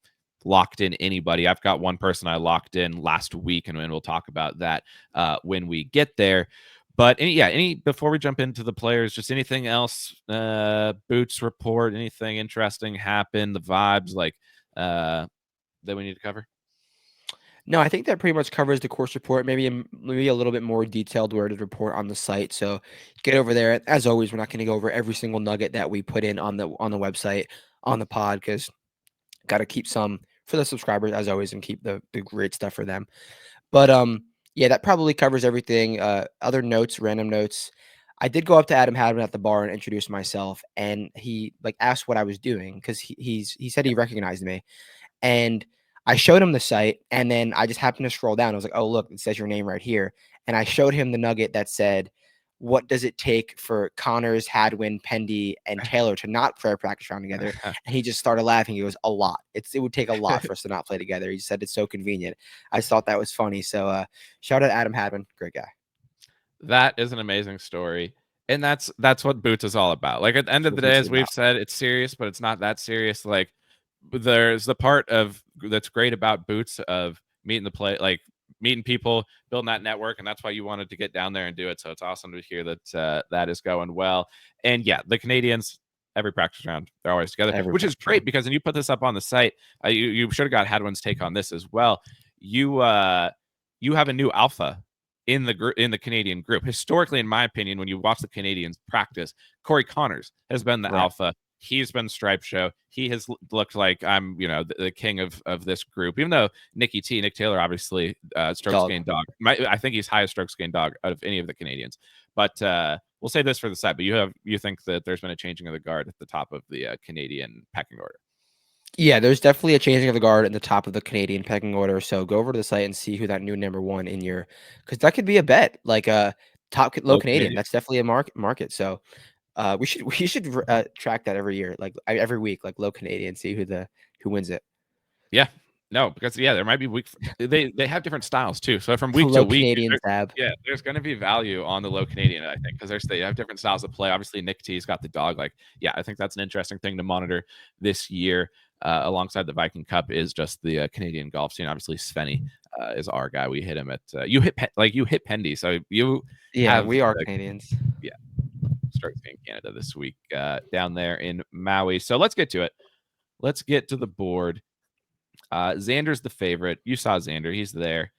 Speaker 1: locked in anybody. I've got one person I locked in last week, and we'll talk about that when we get there. But any before we jump into the players, just anything else, Boots report, anything interesting happen, the vibes like that we need to cover?
Speaker 2: No, I think that pretty much covers the course report. Maybe a little bit more detailed worded report on the site. So get over there. As always, we're not going to go over every single nugget that we put in on the website on the pod because got to keep some for the subscribers as always and keep the great stuff for them. But yeah, that probably covers everything. Other notes, random notes. I did go up to Adam Hadman at the bar and introduce myself, and he like asked what I was doing because he said he recognized me, and I showed him the site, and then I just happened to scroll down. I was like, "Oh, look, it says your name right here," and I showed him the nugget that said, "What does it take for Connors, Hadwin, Pendy, and Taylor to not play a practice round together?" And he just started laughing. He goes, "A lot. It would take a lot for us to not play together." He said it's so convenient. I just thought that was funny. So shout out Adam Hadwin, great guy.
Speaker 1: That is an amazing story. And that's what Boots is all about. Like at the end of the day, as we've said, it's serious, but it's not that serious. Like there's the part of that's great about Boots of meeting people, building that network, and that's why you wanted to get down there and do it. So it's awesome to hear that that is going well. And yeah, the Canadians, every practice round, they're always together, which is great because, and you put this up on the site, you should have got Hadwin's take on this as well. You have a new alpha in the Canadian group. Historically, in my opinion, when you watch the Canadians practice, Corey Connors has been the alpha. He's been Stripe Show. He has looked like I'm, the king of this group. Even though Nick Taylor, obviously, strokes gained dog. I think he's highest strokes gained dog out of any of the Canadians. But we'll say this for the side. But you think that there's been a changing of the guard at the top of the Canadian pecking order?
Speaker 2: Yeah, there's definitely a changing of the guard in the top of the Canadian pecking order. So go over to the site and see who that new number one in your, because that could be a bet, like a top low Canadian. That's definitely a market. So we should track that every year, like every week, like low Canadian, see who wins it.
Speaker 1: Yeah, no, because there might be week. They have different styles too. So from week
Speaker 2: low
Speaker 1: to week,
Speaker 2: Canadian tab.
Speaker 1: Yeah, there's going to be value on the low Canadian, I think, because they have different styles of play. Obviously, Nick T's got the dog. Like, yeah, I think that's an interesting thing to monitor this year. alongside the Viking Cup is just the Canadian golf scene. Obviously, Svenny is our guy. We hit him at you hit Pendy, so you
Speaker 2: Yeah,
Speaker 1: have
Speaker 2: we are Canadians.
Speaker 1: yeah start seeing Canada this week down there in Maui. So let's get to it. Let's get to the board. Xander's the favorite. You saw Xander. He's there.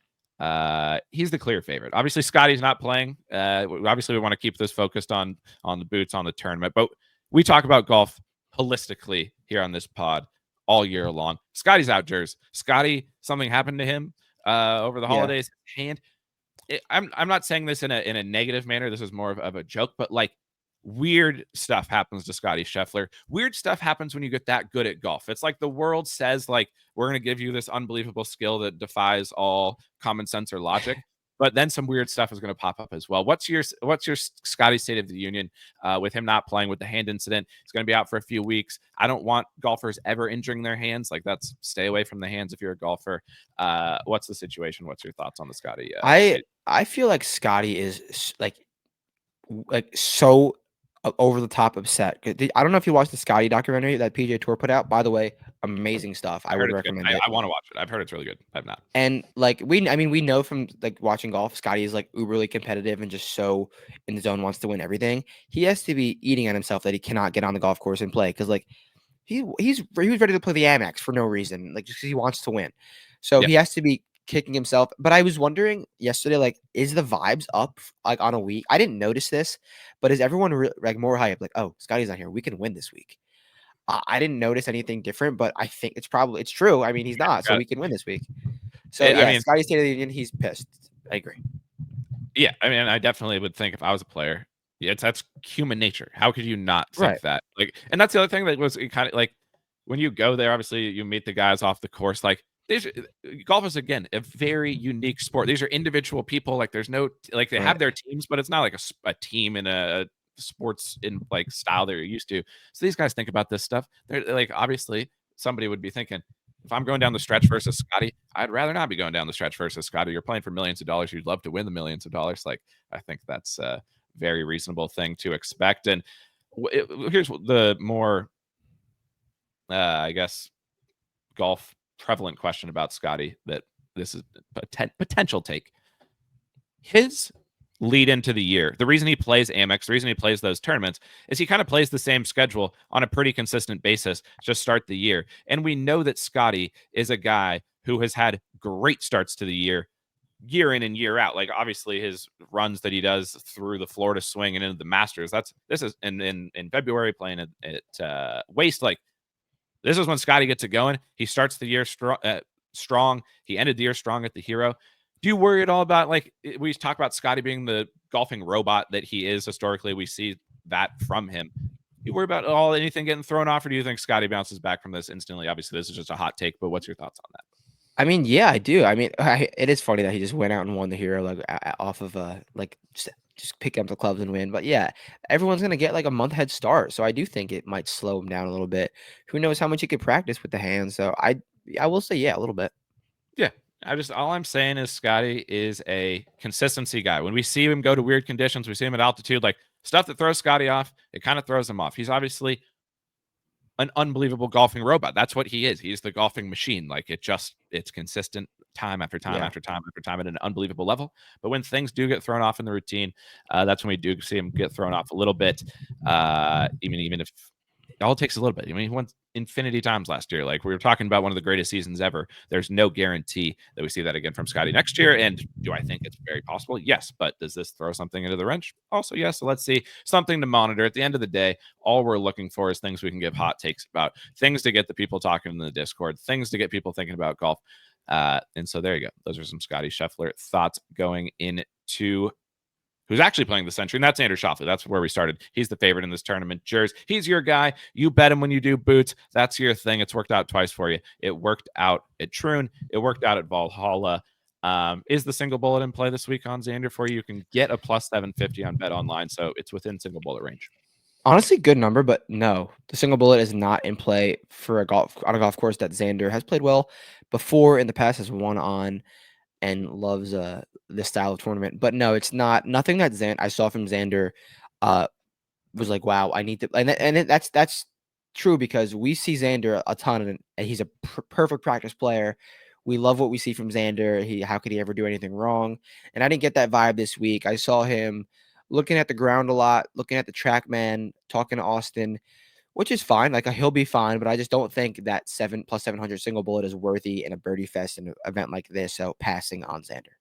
Speaker 1: He's the clear favorite. Obviously, Scottie's not playing. Obviously, we want to keep this focused on the boots, on the tournament. But we talk about golf holistically here on this pod all year long. Scottie's out, Jers. Scottie, something happened to him over the holidays. Hand. I'm not saying this in a negative manner. This is more of a joke, but like weird stuff happens to Scottie Scheffler. Weird stuff happens when you get that good at golf. It's like the world says, like, we're going to give you this unbelievable skill that defies all common sense or logic. But then some weird stuff is going to pop up as well. What's your Scottie State of the Union with him not playing with the hand incident? He's going to be out for a few weeks. I don't want golfers ever injuring their hands. Like, that's stay away from the hands if you're a golfer. What's the situation? What's your thoughts on the Scottie?
Speaker 2: I feel like Scottie is like so over the top upset. I don't know if you watched the Scottie documentary that PGA Tour put out. By the way, amazing stuff. I would recommend it.
Speaker 1: I want to watch it. I've heard it's really good. I've not.
Speaker 2: And like we know from like watching golf, Scottie is like uberly competitive and just so in the zone, wants to win everything. He has to be eating at himself that he cannot get on the golf course and play because like he was ready to play the Amex for no reason, like just because he wants to win. So he has to be kicking himself. But I was wondering yesterday, like, is the vibes up like on a week? I didn't notice this, but is everyone like more hyped? Like, oh, Scottie's not here, we can win this week. I didn't notice anything different, but I think it's true. I mean, he's not, so we can win this week. So yeah, I mean, Scottie State of the Union, he's pissed. I agree.
Speaker 1: Yeah, I mean, I definitely would think if I was a player, that's human nature. How could you not think that? Like, and that's the other thing that was kind of like when you go there. Obviously, you meet the guys off the course. Like, golf is again a very unique sport. These are individual people. Like, there's no like they have their teams, but it's not like a team in a sports in like style that you're used to. So these guys think about this stuff. They're like, obviously, somebody would be thinking, if I'm going down the stretch versus Scottie, I'd rather not be going down the stretch versus Scottie. You're playing for millions of dollars. You'd love to win the millions of dollars. Like, I think that's a very reasonable thing to expect. And here's the more, I guess, golf prevalent question about Scottie that this is potential take. His lead into the year, the reason he plays Amex, the reason he plays those tournaments is he kind of plays the same schedule on a pretty consistent basis to start the year. And we know that Scottie is a guy who has had great starts to the year in and year out. Like, obviously his runs that he does through the Florida swing and into the Masters, this is in February playing at Waste. Like, this is when Scottie gets it going. He starts the year strong. He ended the year strong at the Hero. Do you worry at all about, like, we talk about Scottie being the golfing robot that he is historically? We see that from him. Do you worry about anything getting thrown off, or do you think Scottie bounces back from this instantly? Obviously, this is just a hot take, but what's your thoughts on that?
Speaker 2: I mean, yeah, I do. I mean, it is funny that he just went out and won the Hero, like off of like just pick up the clubs and win. But yeah, everyone's gonna get like a month head start, so I do think it might slow him down a little bit. Who knows how much he could practice with the hands? So I will say, yeah, a little bit.
Speaker 1: Yeah. All I'm saying is Scottie is a consistency guy. When we see him go to weird conditions, we see him at altitude, like stuff that throws Scottie off, it kind of throws him off. He's obviously an unbelievable golfing robot. That's what he is. He's the golfing machine. Like, it's consistent time after time after time after time at an unbelievable level. But when things do get thrown off in the routine, that's when we do see him get thrown off a little bit. Even if it all takes a little bit. I mean, he won infinity times last year. Like, we were talking about one of the greatest seasons ever. There's no guarantee that we see that again from Scottie next year. And do I think it's very possible? Yes. But does this throw something into the wrench? Also, yes. So let's see. Something to monitor. At the end of the day, all we're looking for is things we can give hot takes about, things to get the people talking in the Discord, things to get people thinking about golf. And so there you go. Those are some Scottie Scheffler thoughts going into who's actually playing the Century, and that's Xander Schauffele. That's where we started. He's the favorite in this tournament. Jers, he's your guy. You bet him when you do boots. That's your thing. It's worked out twice for you. It worked out at Troon. It worked out at Valhalla. Is the single bullet in play this week on Xander for you? You can get a plus 750 on Bet Online, so it's within single bullet range.
Speaker 2: Honestly, good number, but no, the single bullet is not in play for a golf course that Xander has played well before in the past, has won on, and loves this style of tournament. But no, it's not. Nothing that I saw from Xander was like, wow, I need to. And that's true because we see Xander a ton, and he's a perfect practice player. We love what we see from Xander. How could he ever do anything wrong? And I didn't get that vibe this week. I saw him looking at the ground a lot, looking at the track man, talking to Austin, which is fine. Like he'll be fine, but I just don't think that 7+700 single bullet is worthy in a birdie fest in an event like this. So passing on Xander.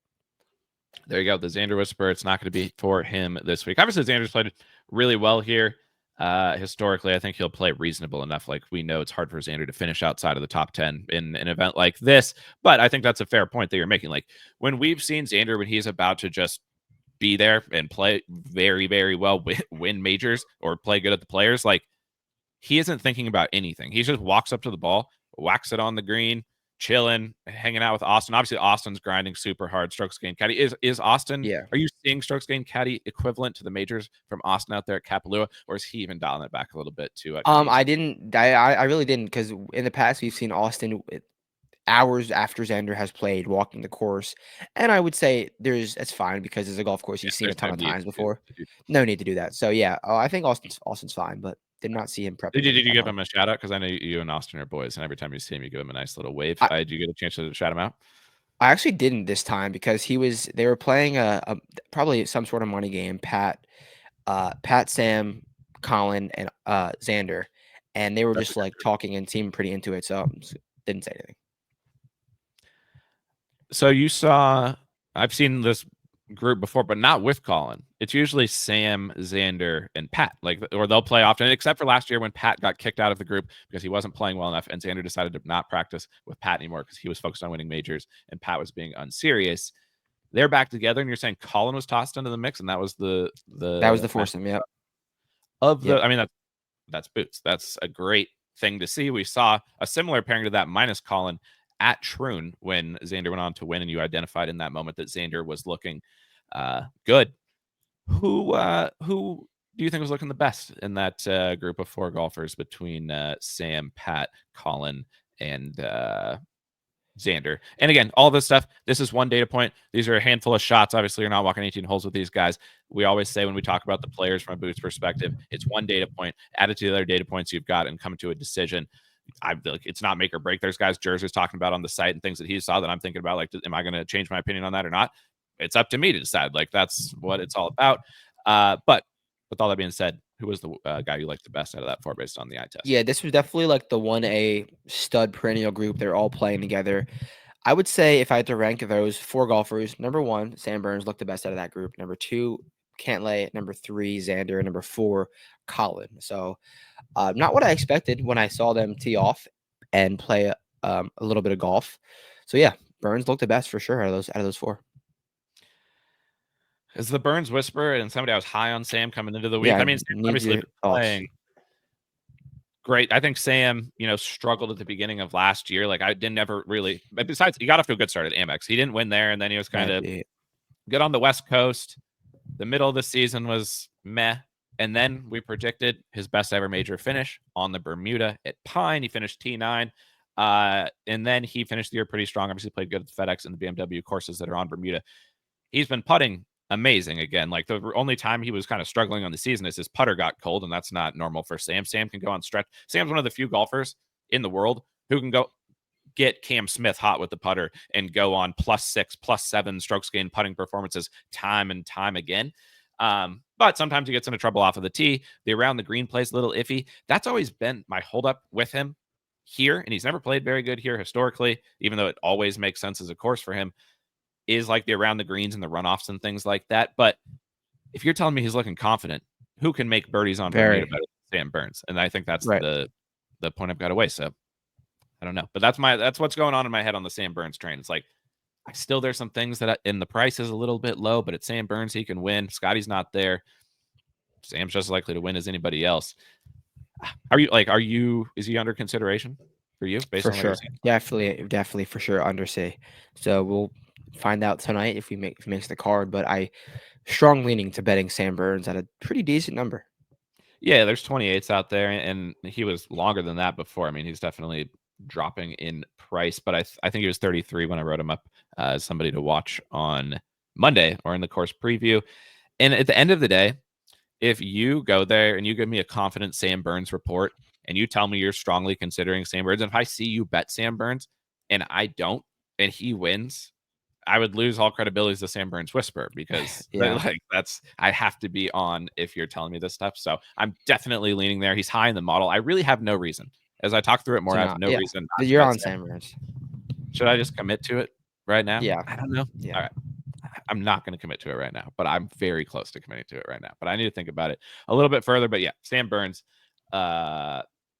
Speaker 1: There you go. The Xander Whisper. It's not going to be for him this week. Obviously, Xander's played really well here. Historically, I think he'll play reasonable enough. Like we know it's hard for Xander to finish outside of the top 10 in an event like this. But I think that's a fair point that you're making. Like when we've seen Xander, when he's about to just be there and play very, very well, win majors or play good at the players, like he isn't thinking about anything. He just walks up to the ball, whacks it on the green, chilling, hanging out with Austin. Obviously, Austin's grinding super hard. Strokes gained Caddie. Is Austin?
Speaker 2: Yeah.
Speaker 1: Are you seeing strokes gained Caddie equivalent to the majors from Austin out there at Kapalua, or is he even dialing it back a little bit too?
Speaker 2: I didn't. I really didn't, because in the past we've seen Austin hours after Xander has played walking the course, and I would say that's fine because it's a golf course you've seen a ton of times before. No need to do that. So yeah, I think Austin's fine, but did not see him prepping.
Speaker 1: Did you give him a shout out? Because I know you and Austin are boys, and every time you see him, you give him a nice little wave. Did you get a chance to shout him out?
Speaker 2: I actually didn't this time because they were playing a probably some sort of money game. Pat, Sam, Collin, and Xander, and they were just like talking and seemed pretty into it. So didn't say anything.
Speaker 1: So I've seen this group before, but not with Collin. It's usually Sam, Xander, and Pat. Or they'll play often, except for last year when Pat got kicked out of the group because he wasn't playing well enough, and Xander decided to not practice with Pat anymore because he was focused on winning majors, and Pat was being unserious. They're back together, and you're saying Collin was tossed into the mix, and that was the
Speaker 2: foursome, yeah.
Speaker 1: I mean, that's Boots. That's a great thing to see. We saw a similar pairing to that minus Collin at Troon when Xander went on to win, and you identified in that moment that Xander was looking good. Who do you think was looking the best in that group of four golfers between Sam, Pat, Collin, and Xander? And again, all this stuff, this is one data point. These are a handful of shots. Obviously, you're not walking 18 holes with these guys. We always say when we talk about the players from a Boots perspective, it's one data point added to the other data points you've got and come to a decision. I feel like it's not make or break. There's guys Jersey's talking about on the site and things that he saw that I'm thinking about, like, am I going to change my opinion on that or not? It's up to me to decide. Like, that's what it's all about. But with all that being said, who was the guy you liked the best out of that four based on the eye test?
Speaker 2: Yeah, this was definitely like the 1A stud perennial group. They're all playing together. I would say if I had to rank those four golfers, number 1, Sam Burns looked the best out of that group. Number 2, Cantlay. Number 3, Xander. And number 4, Collin. So not what I expected when I saw them tee off and play a little bit of golf. So yeah, Burns looked the best for sure out of those four.
Speaker 1: Is the Burns whisper and somebody I was high on Sam coming into the week?
Speaker 2: Yeah,
Speaker 1: I mean, obviously playing great. I think Sam, struggled at the beginning of last year. Like I didn't ever really, but besides he got off to a good start at Amex. He didn't win there, and then he was kind of good on the West Coast. The middle of the season was meh. And then we predicted his best ever major finish on the Bermuda at Pine. He finished T9. And then he finished the year pretty strong. Obviously played good at the FedEx and the BMW courses that are on Bermuda. He's been putting amazing again. Like the only time he was kind of struggling on the season is his putter got cold, and that's not normal for Sam. Sam can go on stretch. Sam's one of the few golfers in the world who can go get Cam Smith hot with the putter and go on +6, +7 strokes gained putting performances time and time again. But sometimes he gets into trouble off of the tee. The around the green plays a little iffy. That's always been my holdup with him here. And he's never played very good here historically, even though it always makes sense as a course for him, is like the around the greens and the runoffs and things like that. But if you're telling me he's looking confident, who can make birdies on Bermuda better than Sam Burns? And I think that's the point I've got away. So I don't know. But that's what's going on in my head on the Sam Burns train. It's like, there's some things that in the price is a little bit low, but it's Sam Burns. He can win. Scottie's not there. Sam's just as likely to win as anybody else. Is he under consideration for you?
Speaker 2: For sure. Definitely for sure under C. So we'll find out tonight if he makes the card, but I strong leaning to betting Sam Burns at a pretty decent number.
Speaker 1: Yeah, there's 28s out there, and he was longer than that before. I mean, he's definitely dropping in price, but I think he was 33 when I wrote him up as somebody to watch on Monday or in the course preview. And at the end of the day, if you go there and you give me a confident Sam Burns report and you tell me you're strongly considering Sam Burns, and if I see you bet Sam Burns and I don't, and he wins, I would lose all credibility as the Sam Burns whisper because
Speaker 2: Yeah.
Speaker 1: I have to be on if you're telling me this stuff. So I'm definitely leaning there. He's high in the model. I really have no reason. As I talk through it more,
Speaker 2: To
Speaker 1: I have
Speaker 2: not.
Speaker 1: no
Speaker 2: Yeah.
Speaker 1: reason not to
Speaker 2: You're
Speaker 1: bet
Speaker 2: on
Speaker 1: Sam.
Speaker 2: Sam Burns.
Speaker 1: Should I just commit to it right now?
Speaker 2: Yeah.
Speaker 1: I don't know.
Speaker 2: Yeah.
Speaker 1: All right. I'm not going to commit to it right now, but I'm very close to committing to it right now. But I need to think about it a little bit further. But yeah, Sam Burns,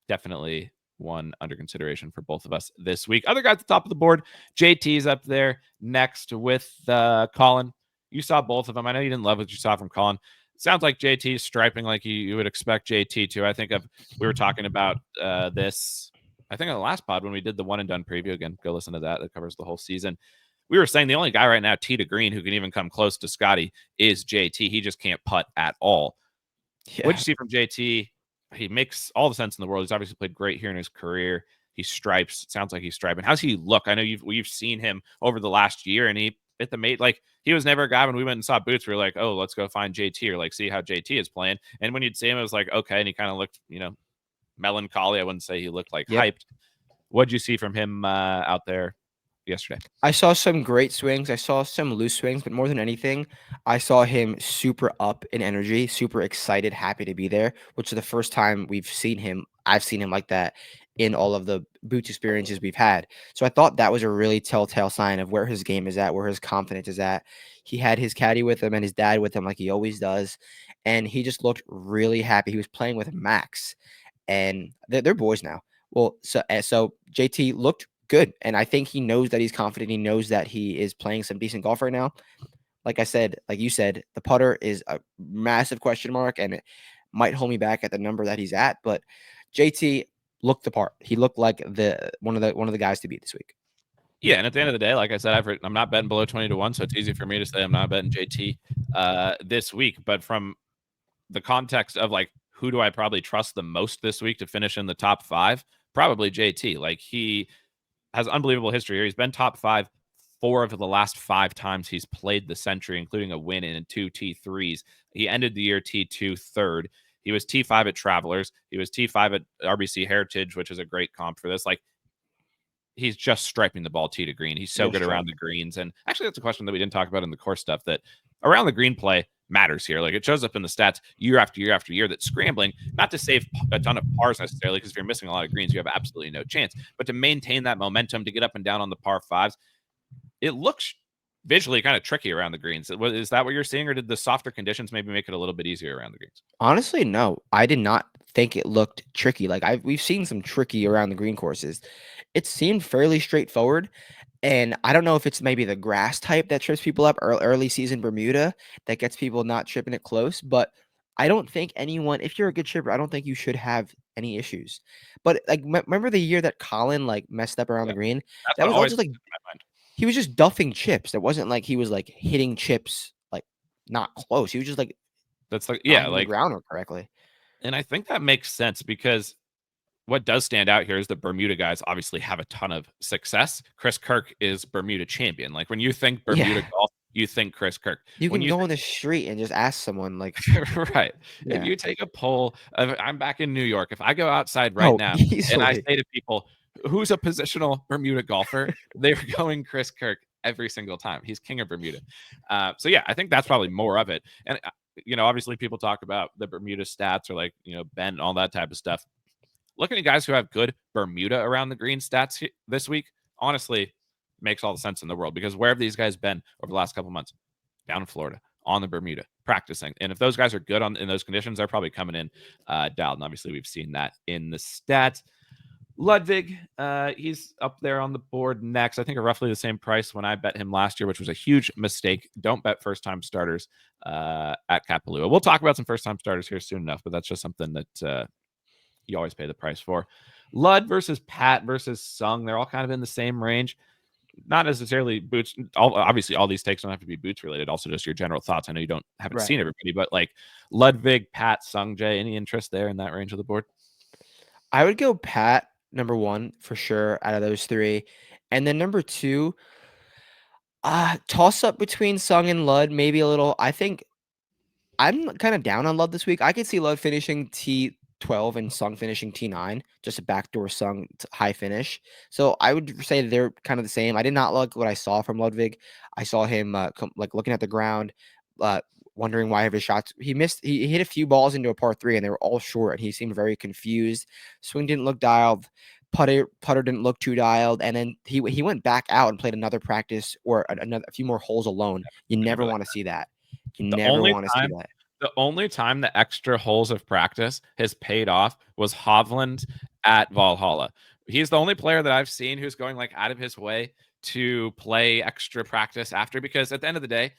Speaker 1: definitely one under consideration for both of us this week. Other guy at the top of the board, JT's up there next with Collin. You saw both of them. I know you didn't love what you saw from Collin. Sounds like JT's striping like you would expect JT to. I think we were talking about this, I think on the last pod when we did the one and done preview. Again, go listen to that. That covers the whole season. We were saying the only guy right now, tee to green, who can even come close to Scottie is JT. He just can't putt at all.
Speaker 2: Yeah.
Speaker 1: What'd you see from JT? He makes all the sense in the world. He's obviously played great here in his career. He stripes. It sounds like he's striping. How's he look? I know we've seen him over the last year, and he hit the mate. Like, he was never a guy when we went and saw Boots. We were like, oh, let's go find JT or like see how JT is playing. And when you'd see him, it was like, okay. And he kind of looked, melancholy. I wouldn't say he looked like hyped. What'd you see from him out there yesterday?
Speaker 2: I saw some great swings. I saw some loose swings, but more than anything, I saw him super up in energy, super excited, happy to be there, which is the first time I've seen him like that in all of the Boots experiences we've had. So I thought that was a really telltale sign of where his game is at, where his confidence is at. He had his caddy with him and his dad with him like he always does, and he just looked really happy. He was playing with Max, and they're boys now. Well, so JT looked good, and I think he knows that he's confident. He knows that he is playing some decent golf right now. Like you said, the putter is a massive question mark, and it might hold me back at the number that he's at. But JT looked the part. He looked like one of the guys to beat this week.
Speaker 1: Yeah, and at the end of the day, like I said, I'm not betting below 20-1, so it's easy for me to say I'm not betting JT this week. But from the context of like, who do I probably trust the most this week to finish in the top 5? Probably JT. Like, he has unbelievable history here. He's been top 5 4 of the last 5 times he's played the Century, including a win in 2 T3s. He ended the year T2 third. He was T5 at Travelers. He was T5 at RBC Heritage, which is a great comp for this. Like, he's just striping the ball tee to green. He's so good around the greens. And actually, that's a question that we didn't talk about in the course stuff, that around the green play matters here. Like, it shows up in the stats year after year after year that scrambling, not to save a ton of pars necessarily, because if you're missing a lot of greens, you have absolutely no chance, but to maintain that momentum, to get up and down on the par 5s, it looks visually kind of tricky around the greens. Is that what you're seeing, or did the softer conditions maybe make it a little bit easier around the greens?
Speaker 2: Honestly, no. I did not think it looked tricky. Like, we've seen some tricky around the green courses. It seemed fairly straightforward. And I don't know if it's maybe the grass type that trips people up, or early season Bermuda that gets people not tripping it close. But I don't think anyone, if you're a good chipper, I don't think you should have any issues. But like, remember the year that Collin like messed up around the green?
Speaker 1: That's
Speaker 2: That
Speaker 1: what
Speaker 2: was all
Speaker 1: always
Speaker 2: just like
Speaker 1: in my mind.
Speaker 2: he was just duffing chips. It wasn't like he was like hitting chips like not close. He was just like
Speaker 1: That's like,
Speaker 2: not
Speaker 1: yeah,
Speaker 2: hitting the
Speaker 1: like,
Speaker 2: ground correctly.
Speaker 1: and I think that makes sense, because what does stand out here is that Bermuda guys obviously have a ton of success. Chris Kirk is Bermuda champion. Like, when you think Bermuda
Speaker 2: Yeah.
Speaker 1: golf, you think Chris Kirk.
Speaker 2: You
Speaker 1: When
Speaker 2: can
Speaker 1: you
Speaker 2: go on the street and just ask someone like,
Speaker 1: right. If
Speaker 2: yeah.
Speaker 1: you take a poll I'm back in New York. If I go outside right
Speaker 2: Oh,
Speaker 1: now and I
Speaker 2: easily.
Speaker 1: say to people, who's a positional Bermuda golfer, they're going Chris Kirk every single time. He's king of Bermuda. So yeah, I think that's probably more of it. And obviously people talk about the Bermuda stats, or like, Ben, all that type of stuff. Looking at guys who have good Bermuda around the green stats this week, honestly, makes all the sense in the world, because where have these guys been over the last couple months? Down in Florida, on the Bermuda, practicing. And if those guys are good in those conditions, they're probably coming in dialed. And obviously, we've seen that in the stats. Ludvig, he's up there on the board next. I think roughly the same price when I bet him last year, which was a huge mistake. Don't bet first-time starters at Kapalua. We'll talk about some first-time starters here soon enough, but that's just something that you always pay the price for. Lud versus Pat versus Sung. They're all kind of in the same range. Not necessarily Boots. Obviously, all these takes don't have to be Boots related. Also, just your general thoughts. I know you haven't seen everybody, but like Ludvig, Pat, Sungjae, any interest there in that range of the board?
Speaker 2: I would go Pat number 1 for sure out of those 3. And then number 2, toss up between Sung and Lud, maybe a little. I think I'm kind of down on Lud this week. I could see Lud finishing T12 and Sung finishing T9, just a backdoor Sung high finish. So I would say they're kind of the same. I did not like what I saw from Ludvig. I saw him like looking at the ground, uh, wondering why his shots. He missed. He hit a few balls into a par 3, and they were all short. And he seemed very confused. Swing didn't look dialed. Putter didn't look too dialed, and then he went back out and played another practice or a few more holes alone. You never want to see that. You
Speaker 1: The
Speaker 2: never
Speaker 1: only
Speaker 2: want to see
Speaker 1: time
Speaker 2: that.
Speaker 1: the only time the extra holes of practice has paid off was Hovland at Valhalla. He's the only player that I've seen who's going like out of his way to play extra practice after, because at the end of the day,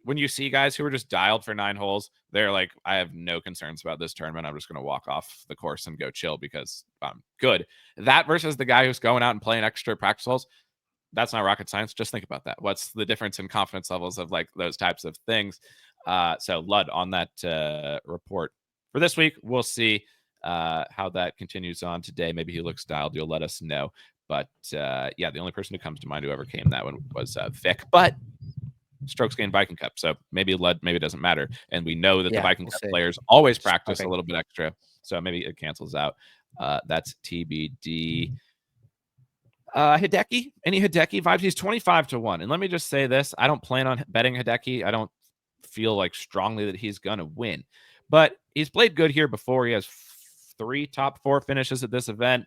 Speaker 1: when you see guys who are just dialed for 9 holes, they're like, I have no concerns about this tournament. I'm just going to walk off the course and go chill because I'm good. That versus the guy who's going out and playing extra practice holes, that's not rocket science. Just think about that. What's the difference in confidence levels of like those types of things? So Lud on that report for this week. We'll see how that continues on today. Maybe he looks dialed. You'll let us know. But yeah, the only person who comes to mind who ever came that one was Vic. But strokes gained Viking Cup, so maybe Lud, maybe it doesn't matter. And we know that the Viking Cup players always practice a little bit extra, so maybe it cancels out. That's TBD. Hideki, any Hideki vibes? He's 25-1. And let me just say this, I don't plan on betting Hideki. I don't feel like strongly that he's going to win, but he's played good here before. He has 3 top 4 finishes at this event.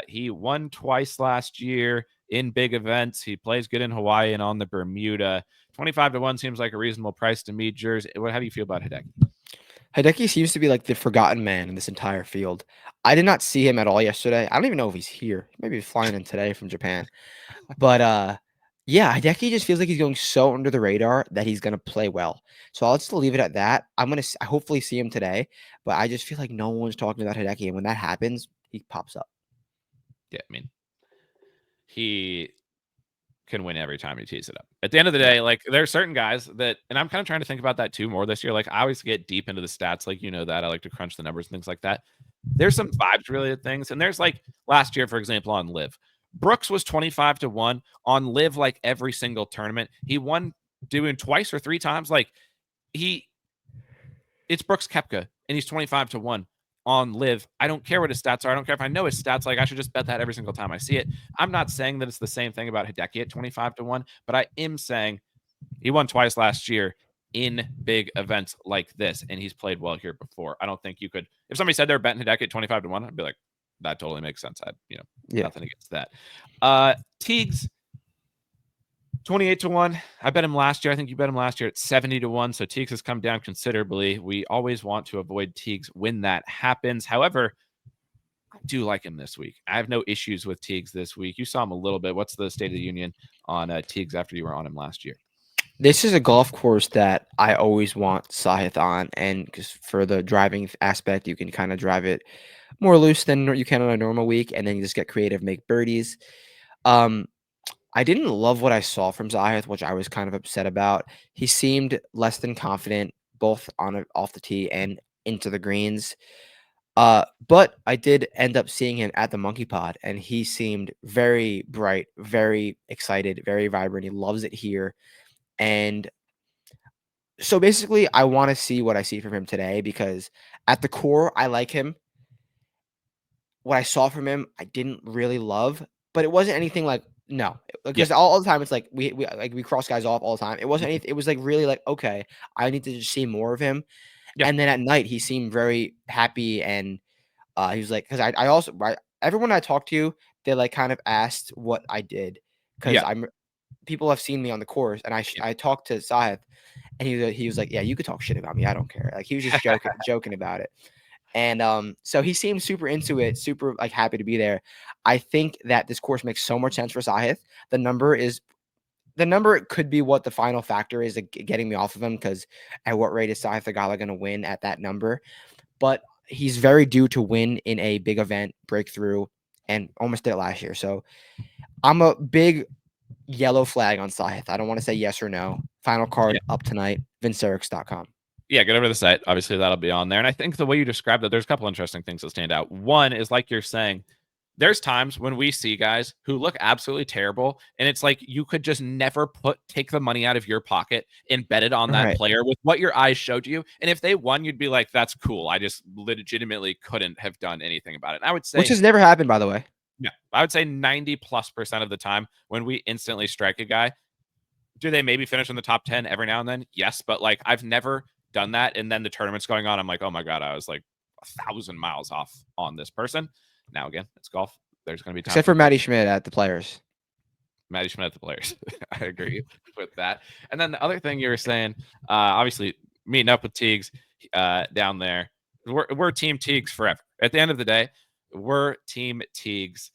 Speaker 1: He won twice last year in big events. He plays good in Hawaii and on the Bermuda. 25-1 seems like a reasonable price to me. Jers, how do you feel about Hideki?
Speaker 2: Hideki seems to be like the forgotten man in this entire field. I did not see him at all yesterday. I don't even know if he's here. Maybe he's flying in today from Japan. But yeah, Hideki just feels like he's going so under the radar that he's gonna play well. So I'll just leave it at that. I'm gonna hopefully see him today, but I just feel like no one's talking about Hideki, and when that happens, he pops up.
Speaker 1: Yeah, I mean, he can win every time he tees it up. At the end of the day, like there are certain guys that, and I'm kind of trying to think about that too more this year. Like I always get deep into the stats, like you know that I like to crunch the numbers and things like that. There's some vibes related things, and there's like last year, for example, on Live, Brooks was 25-1 on Live like every single tournament. He won doing twice or 3 times. Like it's Brooks Koepka, and he's 25-1 on Live. I don't care what his stats are. I don't care if I know his stats. Like I should just bet that every single time I see it. I'm not saying that it's the same thing about Hideki at 25-1, but I am saying he won twice last year in big events like this, and he's played well here before. I don't think you could, if somebody said they're betting Hideki at 25-1, I'd be like, that totally makes sense. Nothing against that. Theegs, 28-1. I bet him last year. I think you bet him last year at 70-1. So Theegs has come down considerably. We always want to avoid Theegs when that happens. However, I do like him this week. I have no issues with Theegs this week. You saw him a little bit. What's the state of the union on Theegs after you were on him last year?
Speaker 2: This is a golf course that I always want Sahith on, and because for the driving aspect, you can kind of drive it more loose than you can on a normal week, and then you just get creative, make birdies. I didn't love what I saw from Sahith, which I was kind of upset about. He seemed less than confident, both off the tee and into the greens. But I did end up seeing him at the Monkey Pod, and he seemed very bright, very excited, very vibrant. He loves it here. And so basically, I want to see what I see from him today, because at the core, I like him. What I saw from him, I didn't really love, but it wasn't anything like, no, because all the time it's like we cross guys off all the time. It wasn't anything. It was like really like, okay, I need to just see more of him.
Speaker 1: Yeah.
Speaker 2: And then at night, he seemed very happy, and he was like, because I also, right, everyone I talked to, they like kind of asked what I did, because people have seen me on the course, and I talked to Sahith, and he was like, yeah, you could talk shit about me, I don't care. Like he was just joking about it. And so he seemed super into it, super like happy to be there. I think that this course makes so much sense for Sahith. The number could be what the final factor is getting me off of him, because at what rate is Sahith Theegala going to win at that number? But he's very due to win in a big event, breakthrough, and almost did it last year. So I'm a big yellow flag on Sahith. I don't want to say yes or no. Final card up tonight, vincerix.com.
Speaker 1: Yeah, get over to the site. Obviously, that'll be on there. And I think the way you described it, there's a couple interesting things that stand out. One is, like you're saying, there's times when we see guys who look absolutely terrible, and it's like you could just never take the money out of your pocket and bet it on that
Speaker 2: Right.
Speaker 1: player with what your eyes showed you. And if they won, you'd be like, that's cool. I just legitimately couldn't have done anything about it. And I would
Speaker 2: Which
Speaker 1: say,
Speaker 2: has never happened, by the way.
Speaker 1: no, I would say 90+% of the time when we instantly strike a guy, do they maybe finish in the top 10 every now and then? Yes, but like I've never done that. And then the tournament's going on. I'm like, oh my God, I was like 1,000 miles off on this person. Now, again, it's golf. There's going to be times
Speaker 2: Except for Matty Schmidt at the Players.
Speaker 1: Matty Schmidt at the Players. I agree with that. And then the other thing you were saying, obviously meeting up with Theegs down there. We're Team Theegs forever. At the end of the day, we're Team Theegs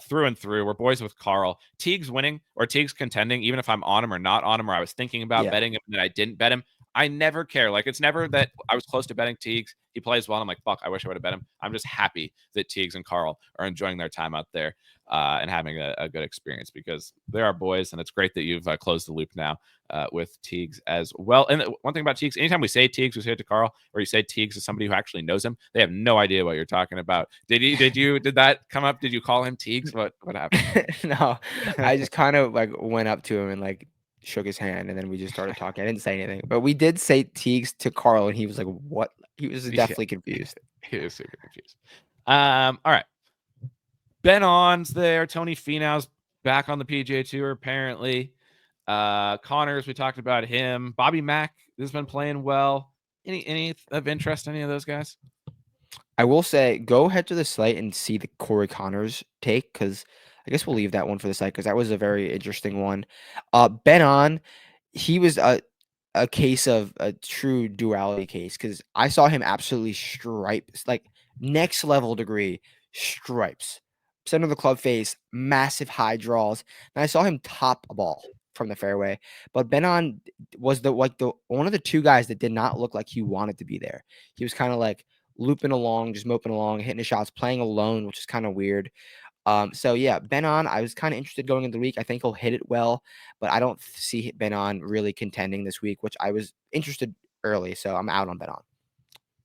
Speaker 1: through and through. We're boys with Carl. Theegs winning or Theegs contending, even if I'm on him or not on him, or I was thinking about betting him and I didn't bet him, I never care. Like, it's never that I was close to betting Theegs. He plays well. I'm like, fuck, I wish I would have bet him. I'm just happy that Theegs and Carl are enjoying their time out there and having a good experience, because they're our boys. And it's great that you've closed the loop now with Theegs as well. And one thing about Theegs, anytime we say Theegs, we say it to Carl, or you say Theegs to somebody who actually knows him, they have no idea what you're talking about. Did that come up? Did you call him Theegs? What happened?
Speaker 2: No, I just kind of like went up to him and like shook his hand, and then we just started talking. I didn't say anything, but we did say Theegs to Carl, and he was like, "What?" He was definitely confused.
Speaker 1: He was super confused. All right. Ben On's there. Tony Finau's back on the PGA Tour, apparently. Connors, we talked about him. Bobby Mack has been playing well. Any of interest, any of those guys?
Speaker 2: I will say, go head to the site and see the Corey Connors take, because I guess we'll leave that one for the site because that was a very interesting one. Ben On, he was a case of a true duality case, because I saw him absolutely stripes, like next level degree stripes, center of the club face, massive high draws, and I saw him top a ball from the fairway. But Ben On was the one of the two guys that did not look like he wanted to be there. He was kind of like looping along, just moping along, hitting his shots, playing alone, which is kind of weird. So yeah, Ben On, I was kind of interested going into the week. I think he'll hit it well, but I don't see Ben On really contending this week, which I was interested early, so I'm out on Ben On.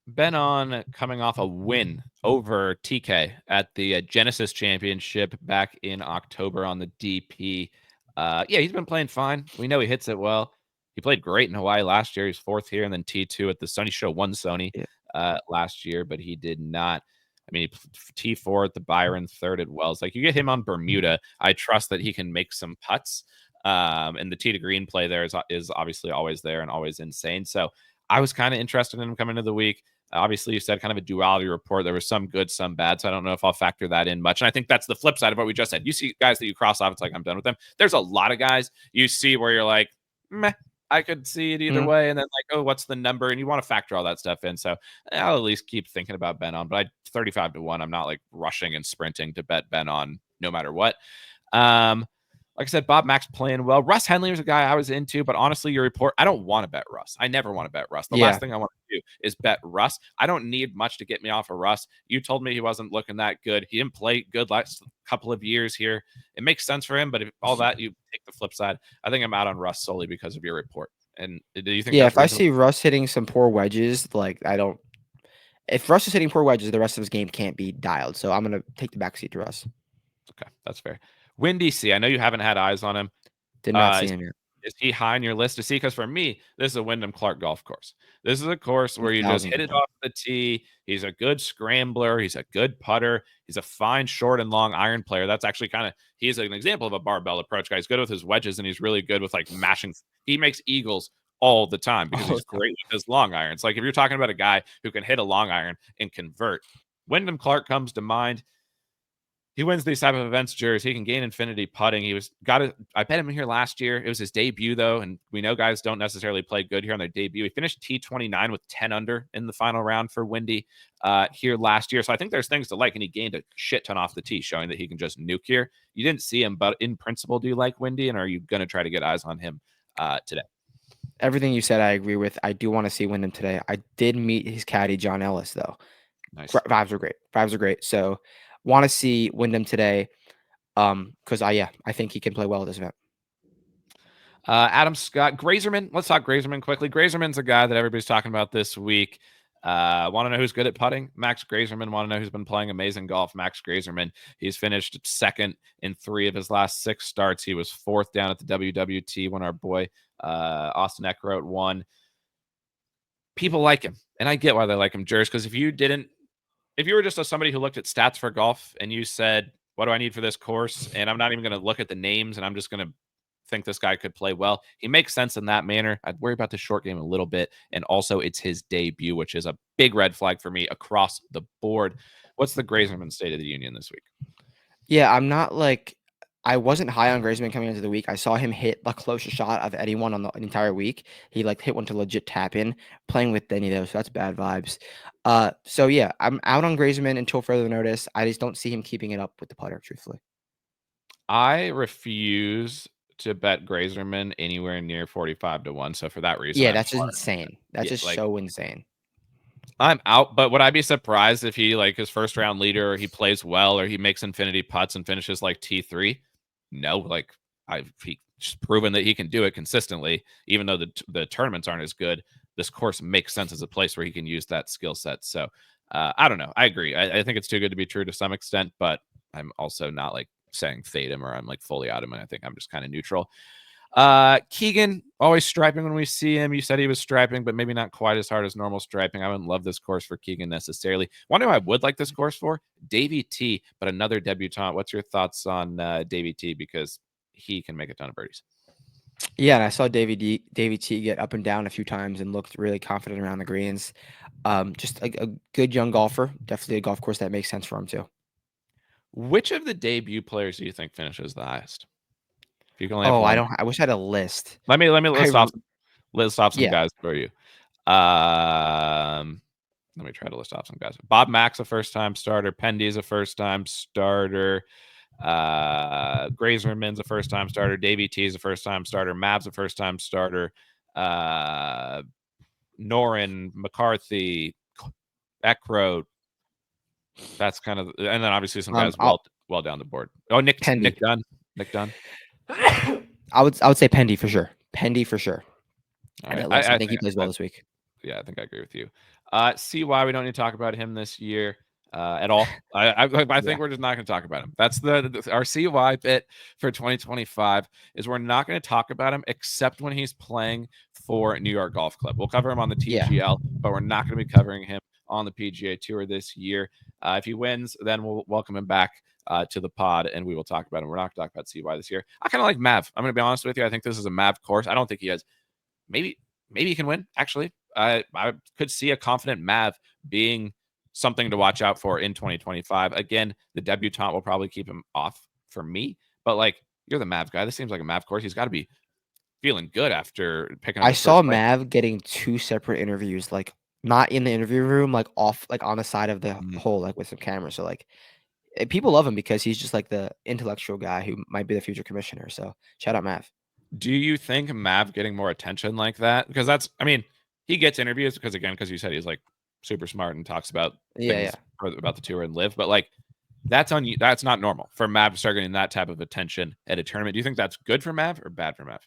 Speaker 1: Ben On coming off a win over TK at the Genesis Championship back in October on the DP. Yeah, he's been playing fine. We know he hits it well. He played great in Hawaii last year. He's fourth here, and then T2 at the Sony Show, won Sony last year, but he did not. I mean, T4 at the Byron, third at Wells. Like, you get him on Bermuda, I trust that he can make some putts. And the tee to green play there is obviously always there and always insane. So I was kind of interested in him coming into the week. Obviously, you said kind of a duality report. There was some good, some bad. So I don't know if I'll factor that in much. And I think that's the flip side of what we just said. You see guys that you cross off, it's like, I'm done with them. There's a lot of guys you see where you're like, meh, I could see it either way. And then like, oh, what's the number? And you want to factor all that stuff in. So I'll at least keep thinking about Ben On. But 35-1, I'm not like rushing and sprinting to bet Ben On no matter what. Like I said, Bob Mack's playing well. Russ Henley was a guy I was into, but honestly, your report, I don't want to bet Russ. I never want to bet Russ. The last thing I want to do is bet Russ. I don't need much to get me off of Russ. You told me he wasn't looking that good. He didn't play good last couple of years here. It makes sense for him, but if all that, you take the flip side. I think I'm out on Russ solely because of your report. And do you think?
Speaker 2: Yeah, if I see Russ hitting some poor wedges, like if Russ is hitting poor wedges, the rest of his game can't be dialed. So I'm gonna take the backseat to Russ.
Speaker 1: Okay, that's fair. Wyndy C, I know you haven't had eyes on him.
Speaker 2: Did not see him yet.
Speaker 1: Is he high on your list to see? Because for me, this is a Wyndham Clark golf course. This is a course where you just hit it off the tee. He's a good scrambler. He's a good putter. He's a fine short and long iron player. That's actually he's an example of a barbell approach guy. He's good with his wedges, and he's really good with like mashing. He makes eagles all the time because he's great with his long irons. Like if you're talking about a guy who can hit a long iron and convert, Wyndham Clark comes to mind. He wins these type of events, Jersey. He can gain infinity putting. I bet him here last year. It was his debut, though, and we know guys don't necessarily play good here on their debut. He finished T29 with 10 under in the final round for Wyndy here last year. So I think there's things to like, and he gained a shit ton off the tee, showing that he can just nuke here. You didn't see him, but in principle, do you like Wyndy, and are you going to try to get eyes on him today?
Speaker 2: Everything you said, I agree with. I do want to see Wyndham today. I did meet his caddy, John Ellis, though.
Speaker 1: Nice.
Speaker 2: Vibes are great. So want to see Wyndham today because I think he can play well at this event.
Speaker 1: Adam Scott, Greyserman. Let's talk Greyserman quickly. Greyserman's a guy that everybody's talking about this week. Want to know who's good at putting? Max Greyserman. Want to know who's been playing amazing golf? Max Greyserman. He's finished second in 3 of his last 6 starts. He was 4th down at the WWT when our boy Austin Eckroat won. People like him, and I get why they like him, Jers, because if you were just somebody who looked at stats for golf and you said, what do I need for this course? And I'm not even going to look at the names, and I'm just going to think this guy could play well. He makes sense in that manner. I'd worry about the short game a little bit. And also, it's his debut, which is a big red flag for me across the board. What's the Greyserman State of the Union this week?
Speaker 2: Yeah, I'm not I wasn't high on Greyserman coming into the week. I saw him hit the closest shot of anyone on the entire week. He hit one to legit tap in, playing with Denny though, so that's bad vibes. So yeah, I'm out on Greyserman until further notice. I just don't see him keeping it up with the putter, truthfully.
Speaker 1: I refuse to bet Greyserman anywhere near 45 to 1. So for that reason,
Speaker 2: Yeah,
Speaker 1: I'm
Speaker 2: that's just
Speaker 1: smart.
Speaker 2: insane. That's just
Speaker 1: like,
Speaker 2: so insane.
Speaker 1: I'm out, but would I be surprised if he his first round leader, or he plays well, or he makes infinity putts and finishes like T3? No, he's proven that he can do it consistently, even though the tournaments aren't as good. This course makes sense as a place where he can use that skill set. So I don't know. I agree. I think it's too good to be true to some extent, but I'm also not saying fade him or I'm fully out of him. I think I'm just kind of neutral. Keegan, always striping when we see him. You said he was striping, but maybe not quite as hard as normal striping. I wouldn't love this course for Keegan necessarily. One who I would like this course for, Davey T, but another debutant. What's your thoughts on Davey T? Because he can make a ton of birdies.
Speaker 2: Yeah, and I saw Davey T get up and down a few times and looked really confident around the greens. Just a good young golfer. Definitely a golf course that makes sense for him too.
Speaker 1: Which of the debut players do you think finishes the highest? If you can only have
Speaker 2: I
Speaker 1: one.
Speaker 2: don't. I wish I had a list.
Speaker 1: Let me list off some
Speaker 2: Yeah.
Speaker 1: guys for you. Let me try to list off some guys. Bob Mack's a first-time starter. Pendy's a first-time starter. Greyserman's a first-time starter. Davey T is a first-time starter. Mav's a first-time starter. Noren, McCarthy, Eckroat. That's kind of, and then obviously some guys well down the board. Oh, Nick Dunn. Nick Dunn.
Speaker 2: I would say Pendy for sure. Pendy for sure.
Speaker 1: Right.
Speaker 2: I think he plays well this week.
Speaker 1: Yeah, I think I agree with you. See why we don't need to talk about him this year at all. I think we're just not going to talk about him. That's our CY bit for 2025 is we're not going to talk about him except when he's playing for New York Golf Club. We'll cover him on the TGL, but we're not going to be covering him on the PGA Tour this year. If he wins, then we'll welcome him back to the pod, and we will talk about him. We're not going to talk about CY this year. I kind of like Mav. I'm going to be honest with you. I think this is a Mav course. I don't think he has. Maybe he can win, actually. I could see a confident Mav being something to watch out for in 2025. Again, the debutant will probably keep him off for me, but you're the Mav guy. This seems like a Mav course. He's got to be feeling good after picking up.
Speaker 2: I saw Mav getting 2 separate interviews, not in the interview room, off, on the side of the hole, with some cameras. So people love him because he's just the intellectual guy who might be the future commissioner. So shout out Mav.
Speaker 1: Do you think Mav getting more attention like that? Because he gets interviews because you said he's super smart and talks about things about the tour and live, but that's on you. That's not normal for Mav to start getting that type of attention at a tournament. Do you think that's good for Mav or bad for Mav?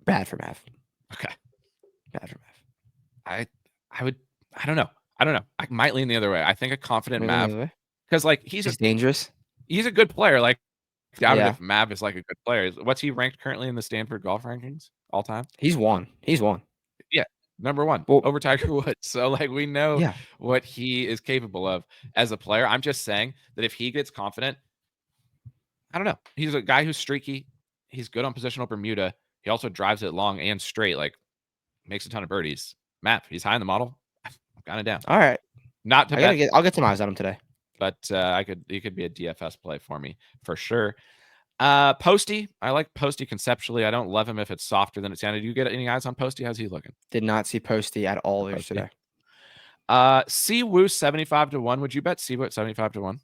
Speaker 2: Bad for Mav.
Speaker 1: Okay.
Speaker 2: Bad for
Speaker 1: Mav. I don't know. I might lean the other way. I think a confident Mav, because he's
Speaker 2: dangerous.
Speaker 1: He's a good player. Doubt it if Mav is a good player. What's he ranked currently in the Stanford golf rankings all time?
Speaker 2: He's won.
Speaker 1: Yeah, number 1 over Tiger Woods. So we know what he is capable of as a player. I'm just saying that if he gets confident, I don't know. He's a guy who's streaky. He's good on positional Bermuda. He also drives it long and straight. Makes a ton of birdies. Mav, he's high in the model. I'm kind of down.
Speaker 2: All right.
Speaker 1: Not to
Speaker 2: I'll get some eyes on him today.
Speaker 1: But he could be a DFS play for me for sure. Posty, I like Posty conceptually. I don't love him if it's softer than it sounded. Do you get any eyes on Posty? How's he looking?
Speaker 2: Did not see Posty at all yesterday.
Speaker 1: Siwoo 75 to 1. Would you bet Siwoo at 75 to 1?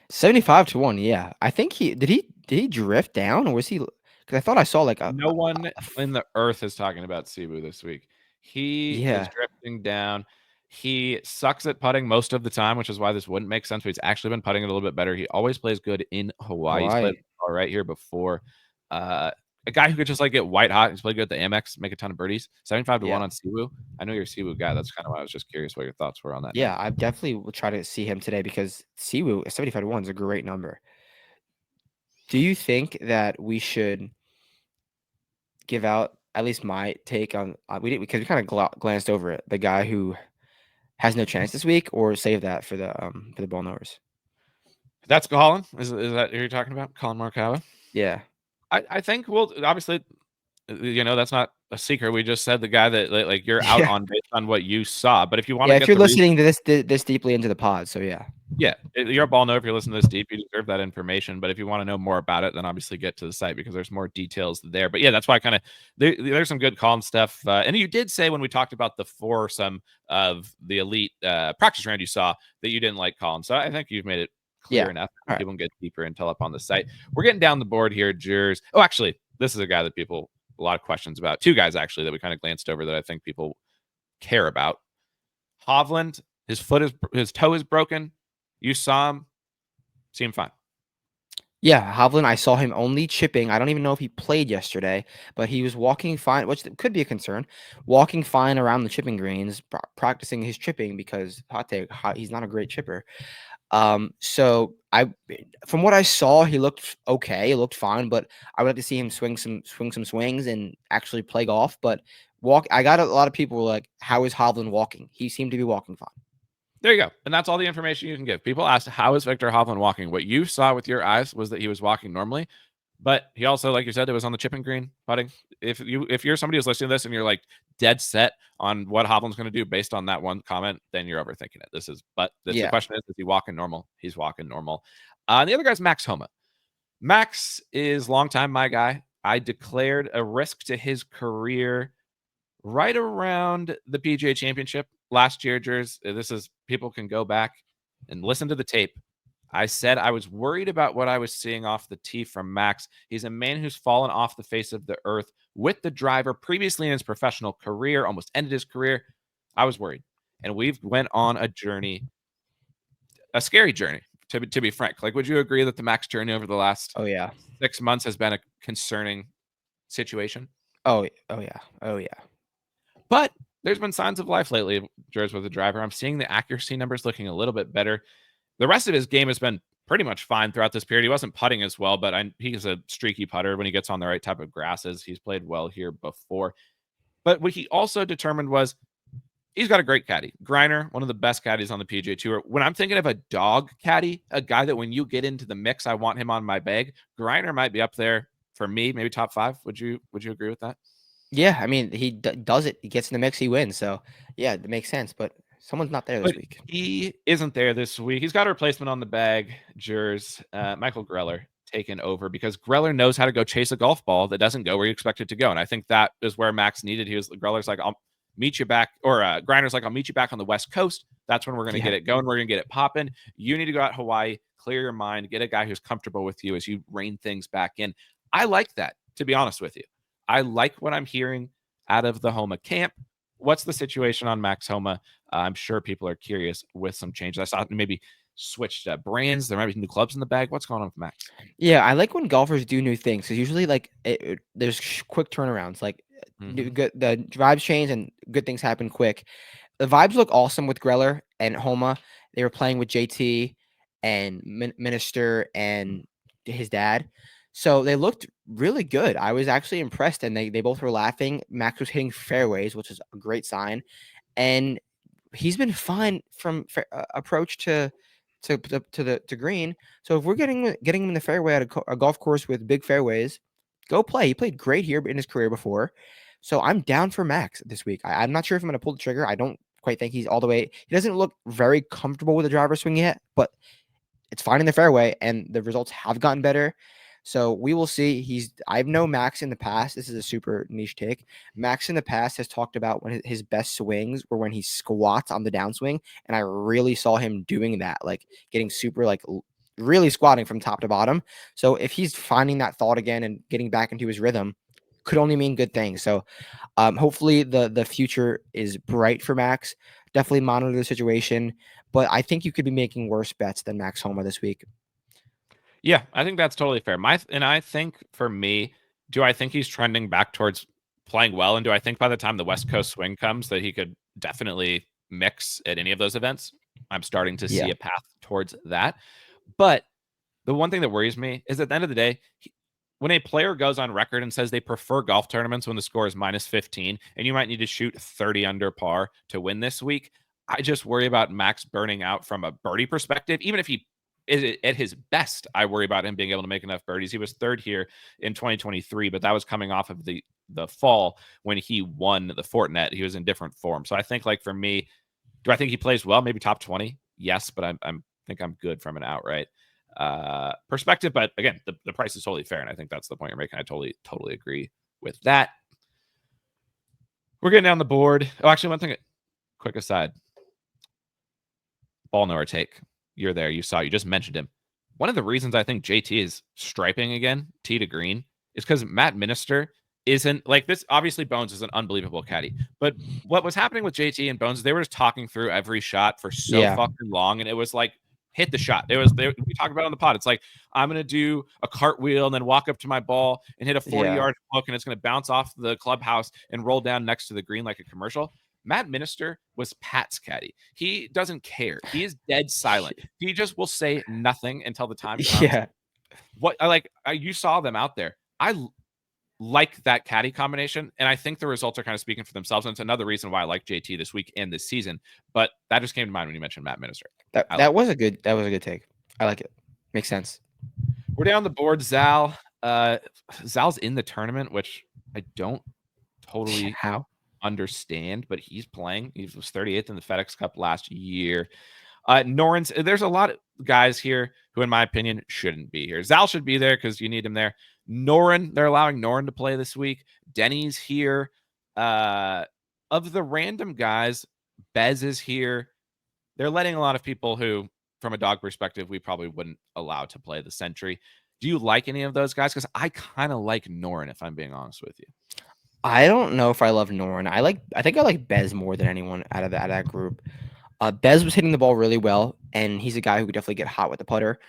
Speaker 2: 75 to 1, yeah. I think did he drift down, or was he? Because I thought I saw
Speaker 1: no one in the earth is talking about Siwoo this week. He is drifting down. He sucks at putting most of the time, which is why this wouldn't make sense. But he's actually been putting it a little bit better. He always plays good in Hawaii. He's played all right here before. a guy who could just like get white hot. He's played good at the Amex, make a ton of birdies. 75 to 1
Speaker 2: Yeah.
Speaker 1: on Siwoo. I know you're a Siwoo guy. That's kind of why I was just curious what your thoughts were on that name.
Speaker 2: Yeah, I definitely will try to see him today because Siwoo 75 to 1 is a great number. Do you think that we should give out at least my take on we did because we kind of glanced over it, the guy who has no chance this week, or save that for the ball knowers?
Speaker 1: That's Collin. Is that who you're talking about? Collin Morikawa?
Speaker 2: Yeah.
Speaker 1: I think, well, obviously, that's not a secret. We just said the guy that like you're out
Speaker 2: Yeah.
Speaker 1: on based on what you saw. But if you want
Speaker 2: Yeah,
Speaker 1: to
Speaker 2: if
Speaker 1: get
Speaker 2: you're
Speaker 1: the reason,
Speaker 2: listening to this deeply into the pod, so yeah.
Speaker 1: yeah, you're a ball know if you're listening to this deep, you deserve that information. But if you want to know more about it, then obviously get to the site because there's more details there. But yeah, that's why kind of there's some good Collin stuff. And you did say when we talked about the foursome of the elite practice round you saw that you didn't like Collin. So I think you've made it clear enough.
Speaker 2: All right.
Speaker 1: People can get deeper intel up on the site. We're getting down the board here, Jers. Oh, actually, this is a guy that people a lot of questions about. Two guys actually that we kind of glanced over that I think people care about. Hovland, his toe is broken. You saw him, seemed fine.
Speaker 2: Yeah, Hovland, I saw him only chipping. I don't even know if he played yesterday, but he was walking fine, which could be a concern. Walking fine around the chipping greens, practicing his chipping because he's not a great chipper. So from what I saw, he looked okay. He looked fine, but I would like to see him swing some swings and actually play golf. But I got a lot of people were like, "How is Hovland walking?" He seemed to be walking fine.
Speaker 1: There you go. And that's all the information you can give. People asked, how is Viktor Hovland walking? What you saw with your eyes was that he was walking normally. But he also, like you said, it was on the chipping green putting. If you're somebody who's listening to this and you're like dead set on what Hovland's going to do based on that one comment, then you're overthinking it. The question is he walking normal? He's walking normal. The other guy's Max Homa. Max is longtime my guy. I declared a risk to his career right around the PGA Championship last year, Jers. This is people can go back and listen to the tape. I said I was worried about what I was seeing off the tee from Max. He's a man who's fallen off the face of the earth with the driver previously in his professional career, almost ended his career. I was worried. And we've went on a journey, a scary journey, to be frank. Like, would you agree that the Max journey over the last 6 months has been a concerning situation?
Speaker 2: Oh yeah.
Speaker 1: But there's been signs of life lately, Jers, with the driver. I'm seeing the accuracy numbers looking a little bit better. The rest of his game has been pretty much fine throughout this period. He wasn't putting as well, but he's a streaky putter when he gets on the right type of grasses. He's played well here before. But what he also determined was he's got a great caddy. Greiner, one of the best caddies on the PGA Tour. When I'm thinking of a dog caddy, a guy that when you get into the mix, I want him on my bag, Greiner might be up there for me, maybe top 5. Would you agree with that?
Speaker 2: Yeah, I mean, he does it. He gets in the mix, he wins. So, yeah, it makes sense. But someone's not there this week.
Speaker 1: He isn't there this week. He's got a replacement on the bag, Jers. Michael Greller taken over because Greller knows how to go chase a golf ball that doesn't go where you expect it to go. And I think that is where Max needed. Greller's like, I'll meet you back, or Greiner's like, I'll meet you back on the West Coast. That's when we're going to get it going. We're going to get it popping. You need to go out to Hawaii, clear your mind, get a guy who's comfortable with you as you rein things back in. I like that, to be honest with you. I like what I'm hearing out of the Homa camp. What's the situation on Max Homa? I'm sure people are curious with some changes. I saw maybe switched brands. There might be new clubs in the bag. What's going on with Max?
Speaker 2: Yeah, I like when golfers do new things because usually, like, there's quick turnarounds. Like, the vibes change and good things happen quick. The vibes look awesome with Greller and Homa. They were playing with JT and Minister and his dad. So they looked really good. I was actually impressed, and they both were laughing. Max was hitting fairways, which is a great sign, and he's been fine from approach to green. So if we're getting him in the fairway at a golf course with big fairways, go play. He played great here in his career before, so I'm down for Max this week. I'm not sure if I'm going to pull the trigger. I don't quite think he's all the way. He doesn't look very comfortable with the driver swing yet, but it's fine in the fairway, and the results have gotten better. So we will see. I've known Max in the past. This is a super niche take. Max in the past has talked about when his best swings were when he squats on the downswing, and I really saw him doing that, like getting super, like really squatting from top to bottom. So if he's finding that thought again and getting back into his rhythm, could only mean good things. So hopefully the future is bright for Max. Definitely monitor the situation, but I think you could be making worse bets than Max Homa this week.
Speaker 1: Yeah, I think that's totally fair. I think for me, do I think he's trending back towards playing well? And do I think by the time the West Coast swing comes that he could definitely mix at any of those events? I'm starting to see a path towards that. But the one thing that worries me is at the end of the day, when a player goes on record and says they prefer golf tournaments when the score is minus 15 and you might need to shoot 30 under par to win this week, I just worry about Max burning out from a birdie perspective. Even if he is at his best, I worry about him being able to make enough birdies. He was third here in 2023, but that was coming off of the fall when he won the Fortinet. He was in different form. So I think, like, for me, do I think he plays well? Maybe top 20? Yes, but I think I'm good from an outright perspective. But again, the price is totally fair, and I think that's the point you're making. I totally agree with that. We're getting down the board. Oh, actually, one thing, quick aside. Ball nor take. You're there. You just mentioned him. One of the reasons I think JT is striping again, tee to green, is because Matt Minister isn't like this. Obviously, Bones is an unbelievable caddy, but what was happening with JT and Bones, they were just talking through every shot for so fucking long, and it was like, hit the shot. We talked about it on the pod. It's like, I'm going to do a cartwheel and then walk up to my ball and hit a 40-yard hook, and it's going to bounce off the clubhouse and roll down next to the green like a commercial. Matt Minister was Pat's caddy. He doesn't care. He is dead silent. He just will say nothing until the time comes.
Speaker 2: Yeah.
Speaker 1: You saw them out there. I like that caddy combination, and I think the results are kind of speaking for themselves. And it's another reason why I like JT this week and this season. But that just came to mind when you mentioned Matt Minister.
Speaker 2: That was a good take. I like it. Makes sense.
Speaker 1: We're down the board. Zal's in the tournament, which I don't totally understand, but he's playing. He was 38th in the FedEx Cup last year. Noren's, there's a lot of guys here who, in my opinion, shouldn't be here. Zal should be there because you need him there. Noren, they're allowing Noren to play this week. Denny's here. Of the random guys, Bez is here. They're letting a lot of people who, from a dog perspective, we probably wouldn't allow to play the Sentry. Do you like any of those guys? Because I kind of like Noren, if I'm being honest with you.
Speaker 2: I don't know if I love Noren. I think I like Bez more than anyone out of that group. Bez was hitting the ball really well, and he's a guy who could definitely get hot with the putter.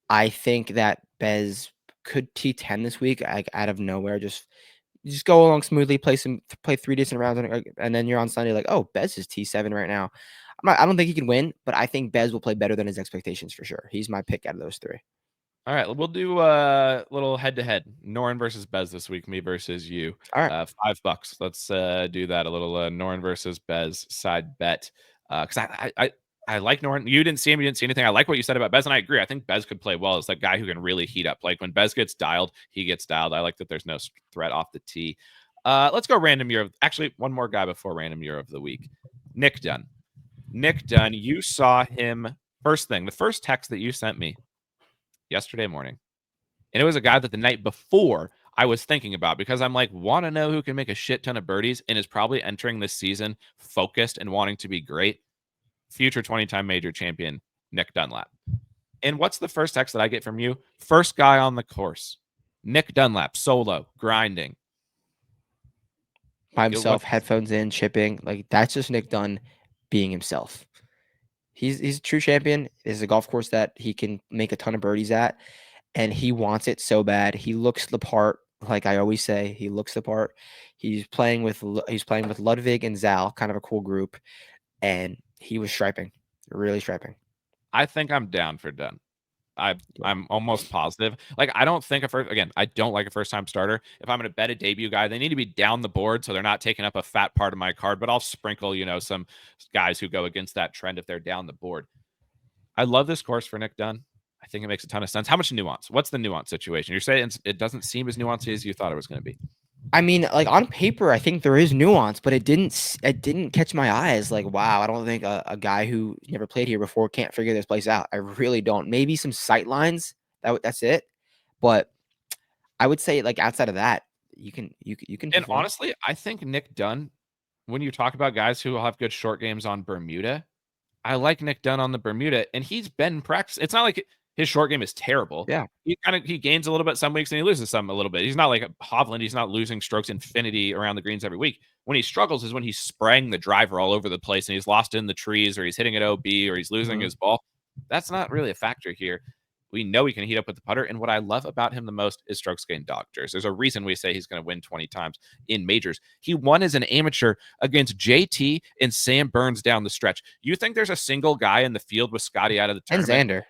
Speaker 2: I think that Bez could T10 this week, like out of nowhere. Just go along smoothly, play 3 decent rounds, and then you're on Sunday like, oh, Bez is T7 right now. I don't think he can win, but I think Bez will play better than his expectations for sure. He's my pick out of those 3.
Speaker 1: All right, we'll do a little head-to-head. Noren versus Bez this week, me versus you.
Speaker 2: All right.
Speaker 1: $5. Let's do that. A little Noren versus Bez side bet. Because I like Noren. You didn't see him. You didn't see anything. I like what you said about Bez, and I agree. I think Bez could play well as that guy who can really heat up. Like when Bez gets dialed, he gets dialed. I like that there's no threat off the tee. Let's go random year. Actually, one more guy before random year of the week. Nick Dunn. Nick Dunn, you saw him first thing. The first text that you sent me yesterday morning. And it was a guy that the night before I was thinking about because I'm like, want to know who can make a shit ton of birdies and is probably entering this season focused and wanting to be great. Future 20-time major champion, Nick Dunlap. And what's the first text that I get from you? First guy on the course. Nick Dunlap, solo, grinding.
Speaker 2: By himself, headphones in, chipping. Like, that's just Nick Dunn being himself. He's a true champion. It's a golf course that he can make a ton of birdies at, and he wants it so bad. He looks the part, like I always say. He looks the part. He's playing with Ludvig and Zal, kind of a cool group, and he was striping, really striping.
Speaker 1: I think I'm down for Dunn. I'm almost positive. Like, I don't like a first-time starter. If I'm going to bet a debut guy, they need to be down the board so they're not taking up a fat part of my card, but I'll sprinkle, some guys who go against that trend if they're down the board. I love this course for Nick Dunn. I think it makes a ton of sense. How much nuance? What's the nuance situation? You're saying it doesn't seem as nuanced as you thought it was going to be.
Speaker 2: I mean, like on paper, I think there is nuance, but it didn't catch my eyes. Like, wow, I don't think a guy who never played here before can't figure this place out. I really don't. Maybe some sight lines. That's it. But I would say, like, outside of that, you can.
Speaker 1: And honestly, I think Nick Dunn, when you talk about guys who will have good short games on Bermuda, I like Nick Dunn on the Bermuda, and he's been practicing. It's not like his short game is terrible.
Speaker 2: Yeah.
Speaker 1: He gains a little bit some weeks and he loses some a little bit. He's not like Hovland. He's not losing strokes infinity around the greens every week. When he struggles is when he's spraying the driver all over the place and he's lost in the trees or he's hitting at OB or he's losing his ball. That's not really a factor here. We know he can heat up with the putter. And what I love about him the most is strokes gained dodgers. There's a reason we say he's going to win 20 times in majors. He won as an amateur against JT and Sam Burns down the stretch. You think there's a single guy in the field with Scottie out of the
Speaker 2: And
Speaker 1: tournament?
Speaker 2: Xander.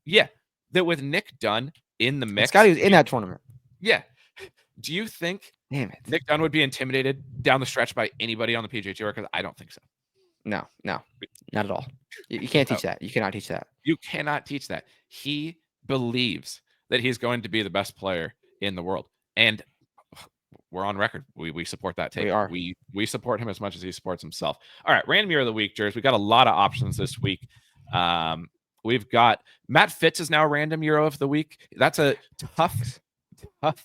Speaker 1: Yeah. That with Nick Dunn in the
Speaker 2: And
Speaker 1: mix.
Speaker 2: Scottie was in that tournament.
Speaker 1: Yeah. Do you think
Speaker 2: Damn it.
Speaker 1: Nick Dunn would be intimidated down the stretch by anybody on the PGA Tour? Because I don't think so.
Speaker 2: No, not at all. You can't teach that. You cannot teach that.
Speaker 1: You cannot teach that. He believes that he's going to be the best player in the world. And we're on record. We support that take.
Speaker 2: We are.
Speaker 1: We support him as much as he supports himself. All right, random year of the week, Jers. We've got a lot of options this week. We've got Matt Fitz is now random Euro of the week. That's a tough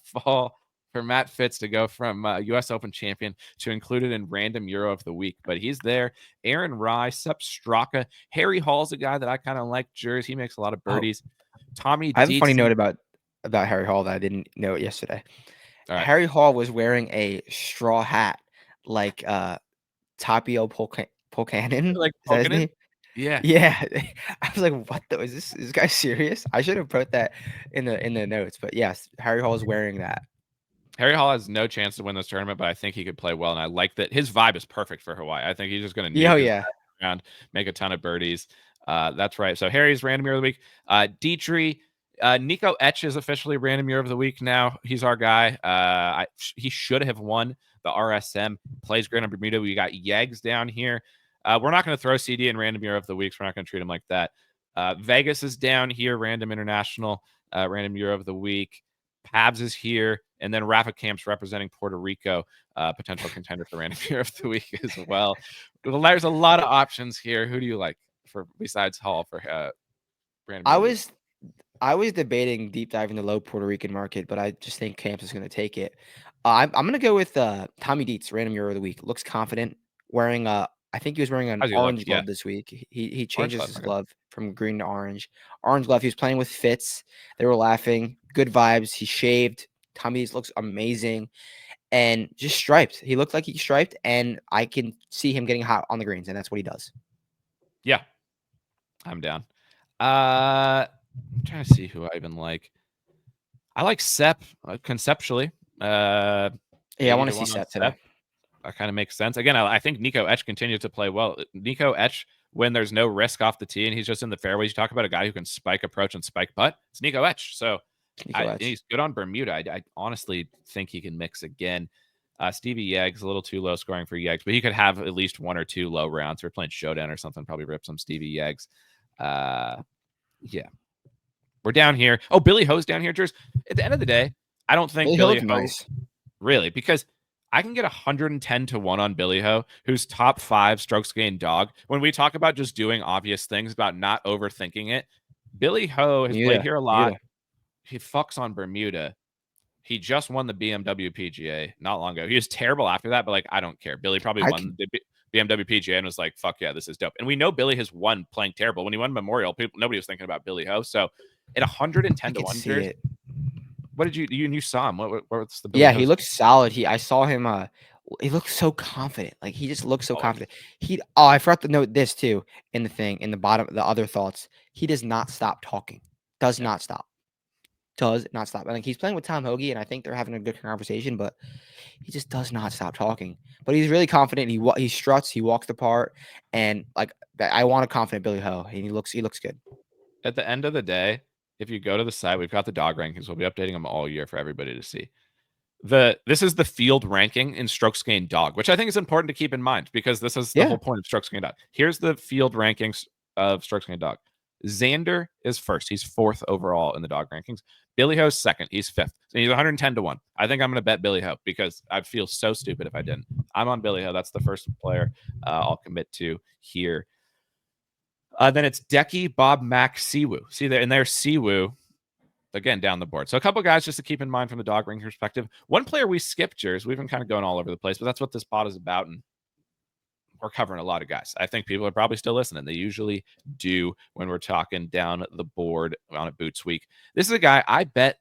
Speaker 1: fall for Matt Fitz to go from U.S. Open champion to include it in random Euro of the week. But he's there. Aaron Rai, Sepp Straka, Harry Hall's a guy that I kind of like. Jers, he makes a lot of birdies. Tommy,
Speaker 2: I have a funny note about Harry Hall that I didn't know yesterday.
Speaker 1: Right.
Speaker 2: Harry Hall was wearing a straw hat like Tapio Polkanen.
Speaker 1: Like
Speaker 2: Is that his name?
Speaker 1: Yeah.
Speaker 2: Yeah. I was like, what the is this guy serious? I should have put that in the notes. But yes, Harry Hall is wearing that.
Speaker 1: Harry Hall has no chance to win this tournament, but I think he could play well. And I like that his vibe is perfect for Hawaii. I think he's just going to around, make a ton of birdies. That's right. So Harry's random year of the week. Dietrich, Nico Etch is officially random year of the week now. He's our guy. He should have won the RSM. Plays great on Bermuda. We got Yeggs down here. We're not going to throw CD in random year of the week. So we're not going to treat him like that. Vegas is down here. Random international. Random year of the week. Pabs is here. And then Rafa Camp's representing Puerto Rico, potential contender for random year of the week as well. There's a lot of options here. Who do you like for besides Hall for random?
Speaker 2: I was debating deep diving the low Puerto Rican market, but I just think Camps is going to take it. I'm going to go with Tommy Dietz, random Euro of the week. Looks confident, wearing I think he was wearing an orange glove this week. He changes his glove from green to orange. Orange glove. He was playing with Fitz. They were laughing. Good vibes. He shaved. Tommy Dietz looks amazing and just striped. He looked like he striped, and I can see him getting hot on the greens, and that's what he does.
Speaker 1: Yeah, I'm down. I'm trying to see who I even like. I like Sepp conceptually.
Speaker 2: Yeah, I want to see Sepp today.
Speaker 1: That kind of makes sense. Again, I think Nico Etch continues to play well. Nico Etch, when there's no risk off the tee and he's just in the fairways, you talk about a guy who can spike approach and spike putt. It's Nico Etch. So he's good on Bermuda. I honestly think he can mix again. Stevie Yeggs, a little too low scoring for Yeggs, but he could have at least one or two low rounds. We're playing Showdown or something, probably rip some Stevie Yeggs. Yeah. We're down here. Oh, Billy Ho's down here, Jers. At the end of the day, I don't think Billy Ho nice. Really, because I can get 110 to 1 on Billy Ho, who's top 5 strokes gained dog. When we talk about just doing obvious things, about not overthinking it, Billy Ho has played here a lot. He fucks on Bermuda. He just won the BMW PGA not long ago. He was terrible after that, but like, I don't care. Billy probably won the BMW PGA and was like, fuck yeah, this is dope. And we know Billy has won playing terrible. When he won Memorial, nobody was thinking about Billy Ho. So at 110 to 1, what did you saw him? What's the Billy
Speaker 2: he looks solid. I saw him. He looks so confident. Like he just looks so confident. I forgot to note this too in the thing in the bottom. The other thoughts. He does not stop talking. Does not stop. Like he's playing with Tom Hoagie, and I think they're having a good conversation, but he just does not stop talking. But he's really confident. He struts. He walks the part, and like I want a confident Billy Ho. And he looks good.
Speaker 1: At the end of the day, if you go to the site, we've got the dog rankings. We'll be updating them all year for everybody to see. This is the field ranking in strokes gained dog, which I think is important to keep in mind because this is the whole point of strokes gained dog. Here's the field rankings of strokes gained dog. Xander is first. He's 4th overall in the dog rankings. Billy Ho's 2nd. He's 5th. So he's 110 to 1. I think I'm going to bet Billy Ho because I'd feel so stupid if I didn't. I'm on Billy Ho. That's the first player I'll commit to here. Then it's Decky, Bob, Mac, Siwoo. See there, and there's Siwoo again down the board. So a couple guys just to keep in mind from the dog ranking perspective. One player we skipped, Jers. We've been kind of going all over the place, but that's what this pod is about. And we're covering a lot of guys. I think people are probably still listening. They usually do when we're talking down the board on a Boots week. This is a guy I bet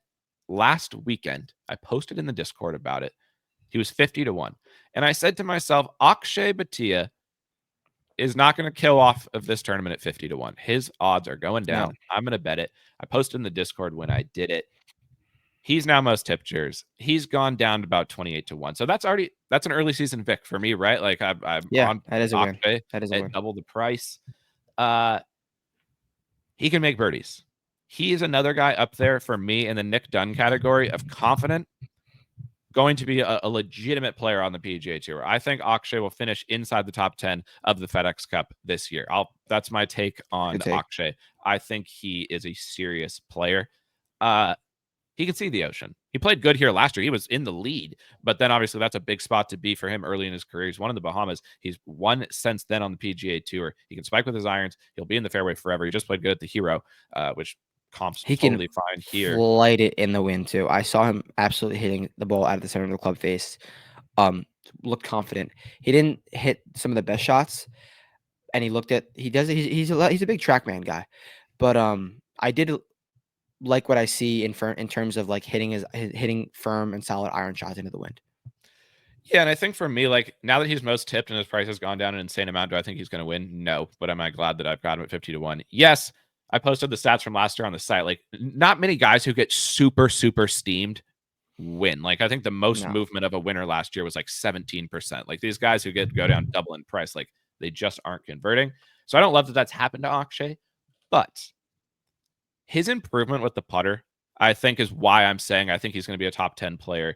Speaker 1: last weekend. I posted in the Discord about it. He was 50 to 1. And I said to myself, Akshay Bhatia is not going to kill off of this tournament at 50 to 1. His odds are going down.
Speaker 2: No.
Speaker 1: I'm going to bet it. I posted in the Discord when I did it. He's now most tipped, Jers. He's gone down to about 28 to 1. So that's an early season Vic for me, right? Like I'm on
Speaker 2: that is a win.
Speaker 1: Akshay
Speaker 2: That is a
Speaker 1: at
Speaker 2: win.
Speaker 1: double the price. He can make birdies. He is another guy up there for me in the Nick Dunn category of confident, going to be a legitimate player on the PGA Tour. I think Akshay will finish inside the top 10 of the FedEx Cup this year. That's my take on Akshay. I think he is a serious player. He can see the ocean. He played good here last year. He was in the lead, but then obviously that's a big spot to be for him early in his career. He's won in the Bahamas. He's won since then on the PGA Tour. He can spike with his irons. He'll be in the fairway forever. He just played good at the Hero, which comps totally fine here.
Speaker 2: Flight it in the wind too. I saw him absolutely hitting the ball out of the center of the club face. Looked confident. He didn't hit some of the best shots, and he's a big TrackMan guy, but I did like what I see in terms of like hitting firm and solid iron shots into the wind.
Speaker 1: Yeah, and I think for me, like now that he's most tipped and his price has gone down an insane amount, do I think he's going to win? No, but am I glad that I've got him at 50 to 1? Yes. I posted the stats from last year on the site. Like, not many guys who get super, super steamed win. Like, I think the most movement of a winner last year was like 17%. Like, these guys who go down double in price, like, they just aren't converting. So I don't love that that's happened to Akshay, but his improvement with the putter, I think, is why I'm saying I think he's going to be a top 10 player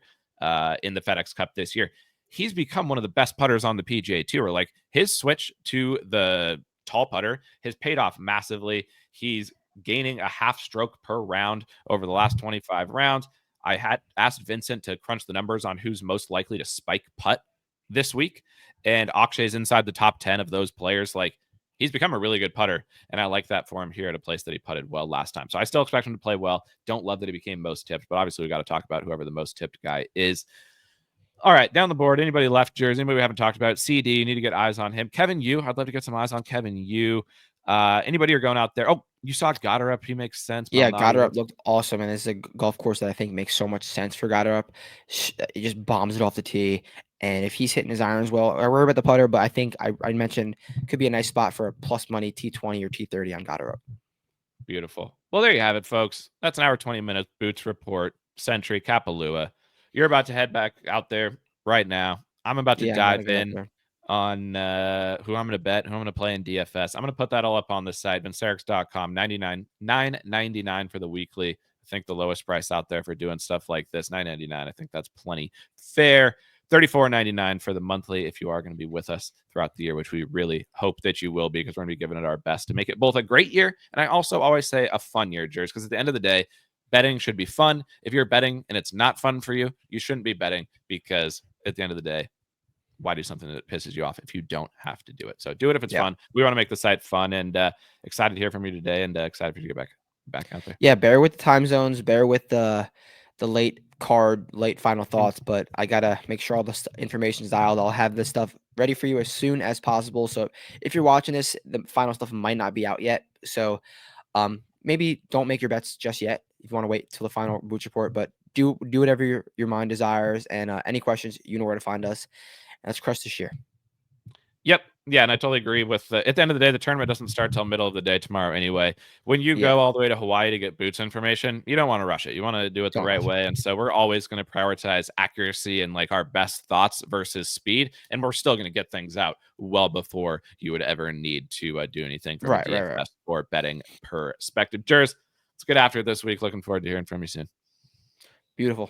Speaker 1: in the FedEx Cup this year. He's become one of the best putters on the PGA Tour. Like, his switch to the tall putter has paid off massively. He's gaining a half stroke per round over the last 25 rounds. I had asked Vincent to crunch the numbers on who's most likely to spike putt this week, and Akshay's inside the top 10 of those players. Like, he's become a really good putter, and I like that for him here at a place that he putted well last time. So I still expect him to play well. Don't love that he became most tipped, but obviously we got to talk about whoever the most tipped guy is. All right, down the board, anybody left Jersey, anybody we haven't talked about? CD, you need to get eyes on him. Kevin Yu, I'd love to get some eyes on Kevin Yu. Anybody you're going out there? Oh, you saw Goddard. He makes sense.
Speaker 2: Yeah, Goddard looked awesome, and it's a golf course that I think makes so much sense for Goddard. He just bombs it off the tee, and if he's hitting his irons well, I worry about the putter, but I think I mentioned could be a nice spot for a plus money T20 or T30 on Goddard.
Speaker 1: Beautiful. Well, there you have it, folks. That's an hour 20 minutes. Boots Report, Century, Kapalua. You're about to head back out there right now. I'm about to dive in on who I'm going to bet, who I'm going to play in DFS. I'm going to put that all up on the site, vincerix.com, $9.99 for the weekly. I think the lowest price out there for doing stuff like this, $9.99. I think that's plenty fair. $34.99 for the monthly if you are going to be with us throughout the year, which we really hope that you will be, because we're going to be giving it our best to make it both a great year and I also always say a fun year, Jers, because at the end of the day, betting should be fun. If you're betting and it's not fun for you, you shouldn't be betting, because at the end of the day, why do something that pisses you off if you don't have to do it? So do it if it's fun. We want to make the site fun, and excited to hear from you today, and excited for you to get back out there.
Speaker 2: Yeah, bear with the time zones, bear with the late final thoughts, but I gotta make sure all the information is dialed. I'll have this stuff ready for you as soon as possible. So if you're watching this, the final stuff might not be out yet. So maybe don't make your bets just yet if you want to wait till the final Boots Report, but do whatever your mind desires. And any questions, you know where to find us. And let's crush this year.
Speaker 1: Yep. Yeah, and I totally agree with at the end of the day, the tournament doesn't start till middle of the day tomorrow anyway. When you go all the way to Hawaii to get Boots information, you don't want to rush it. You want to do it the right way. And so we're always going to prioritize accuracy and like our best thoughts versus speed. And we're still going to get things out well before you would ever need to do anything from a DFS or betting perspective. Jers, let's get after it this week. Looking forward to hearing from you soon.
Speaker 2: Beautiful.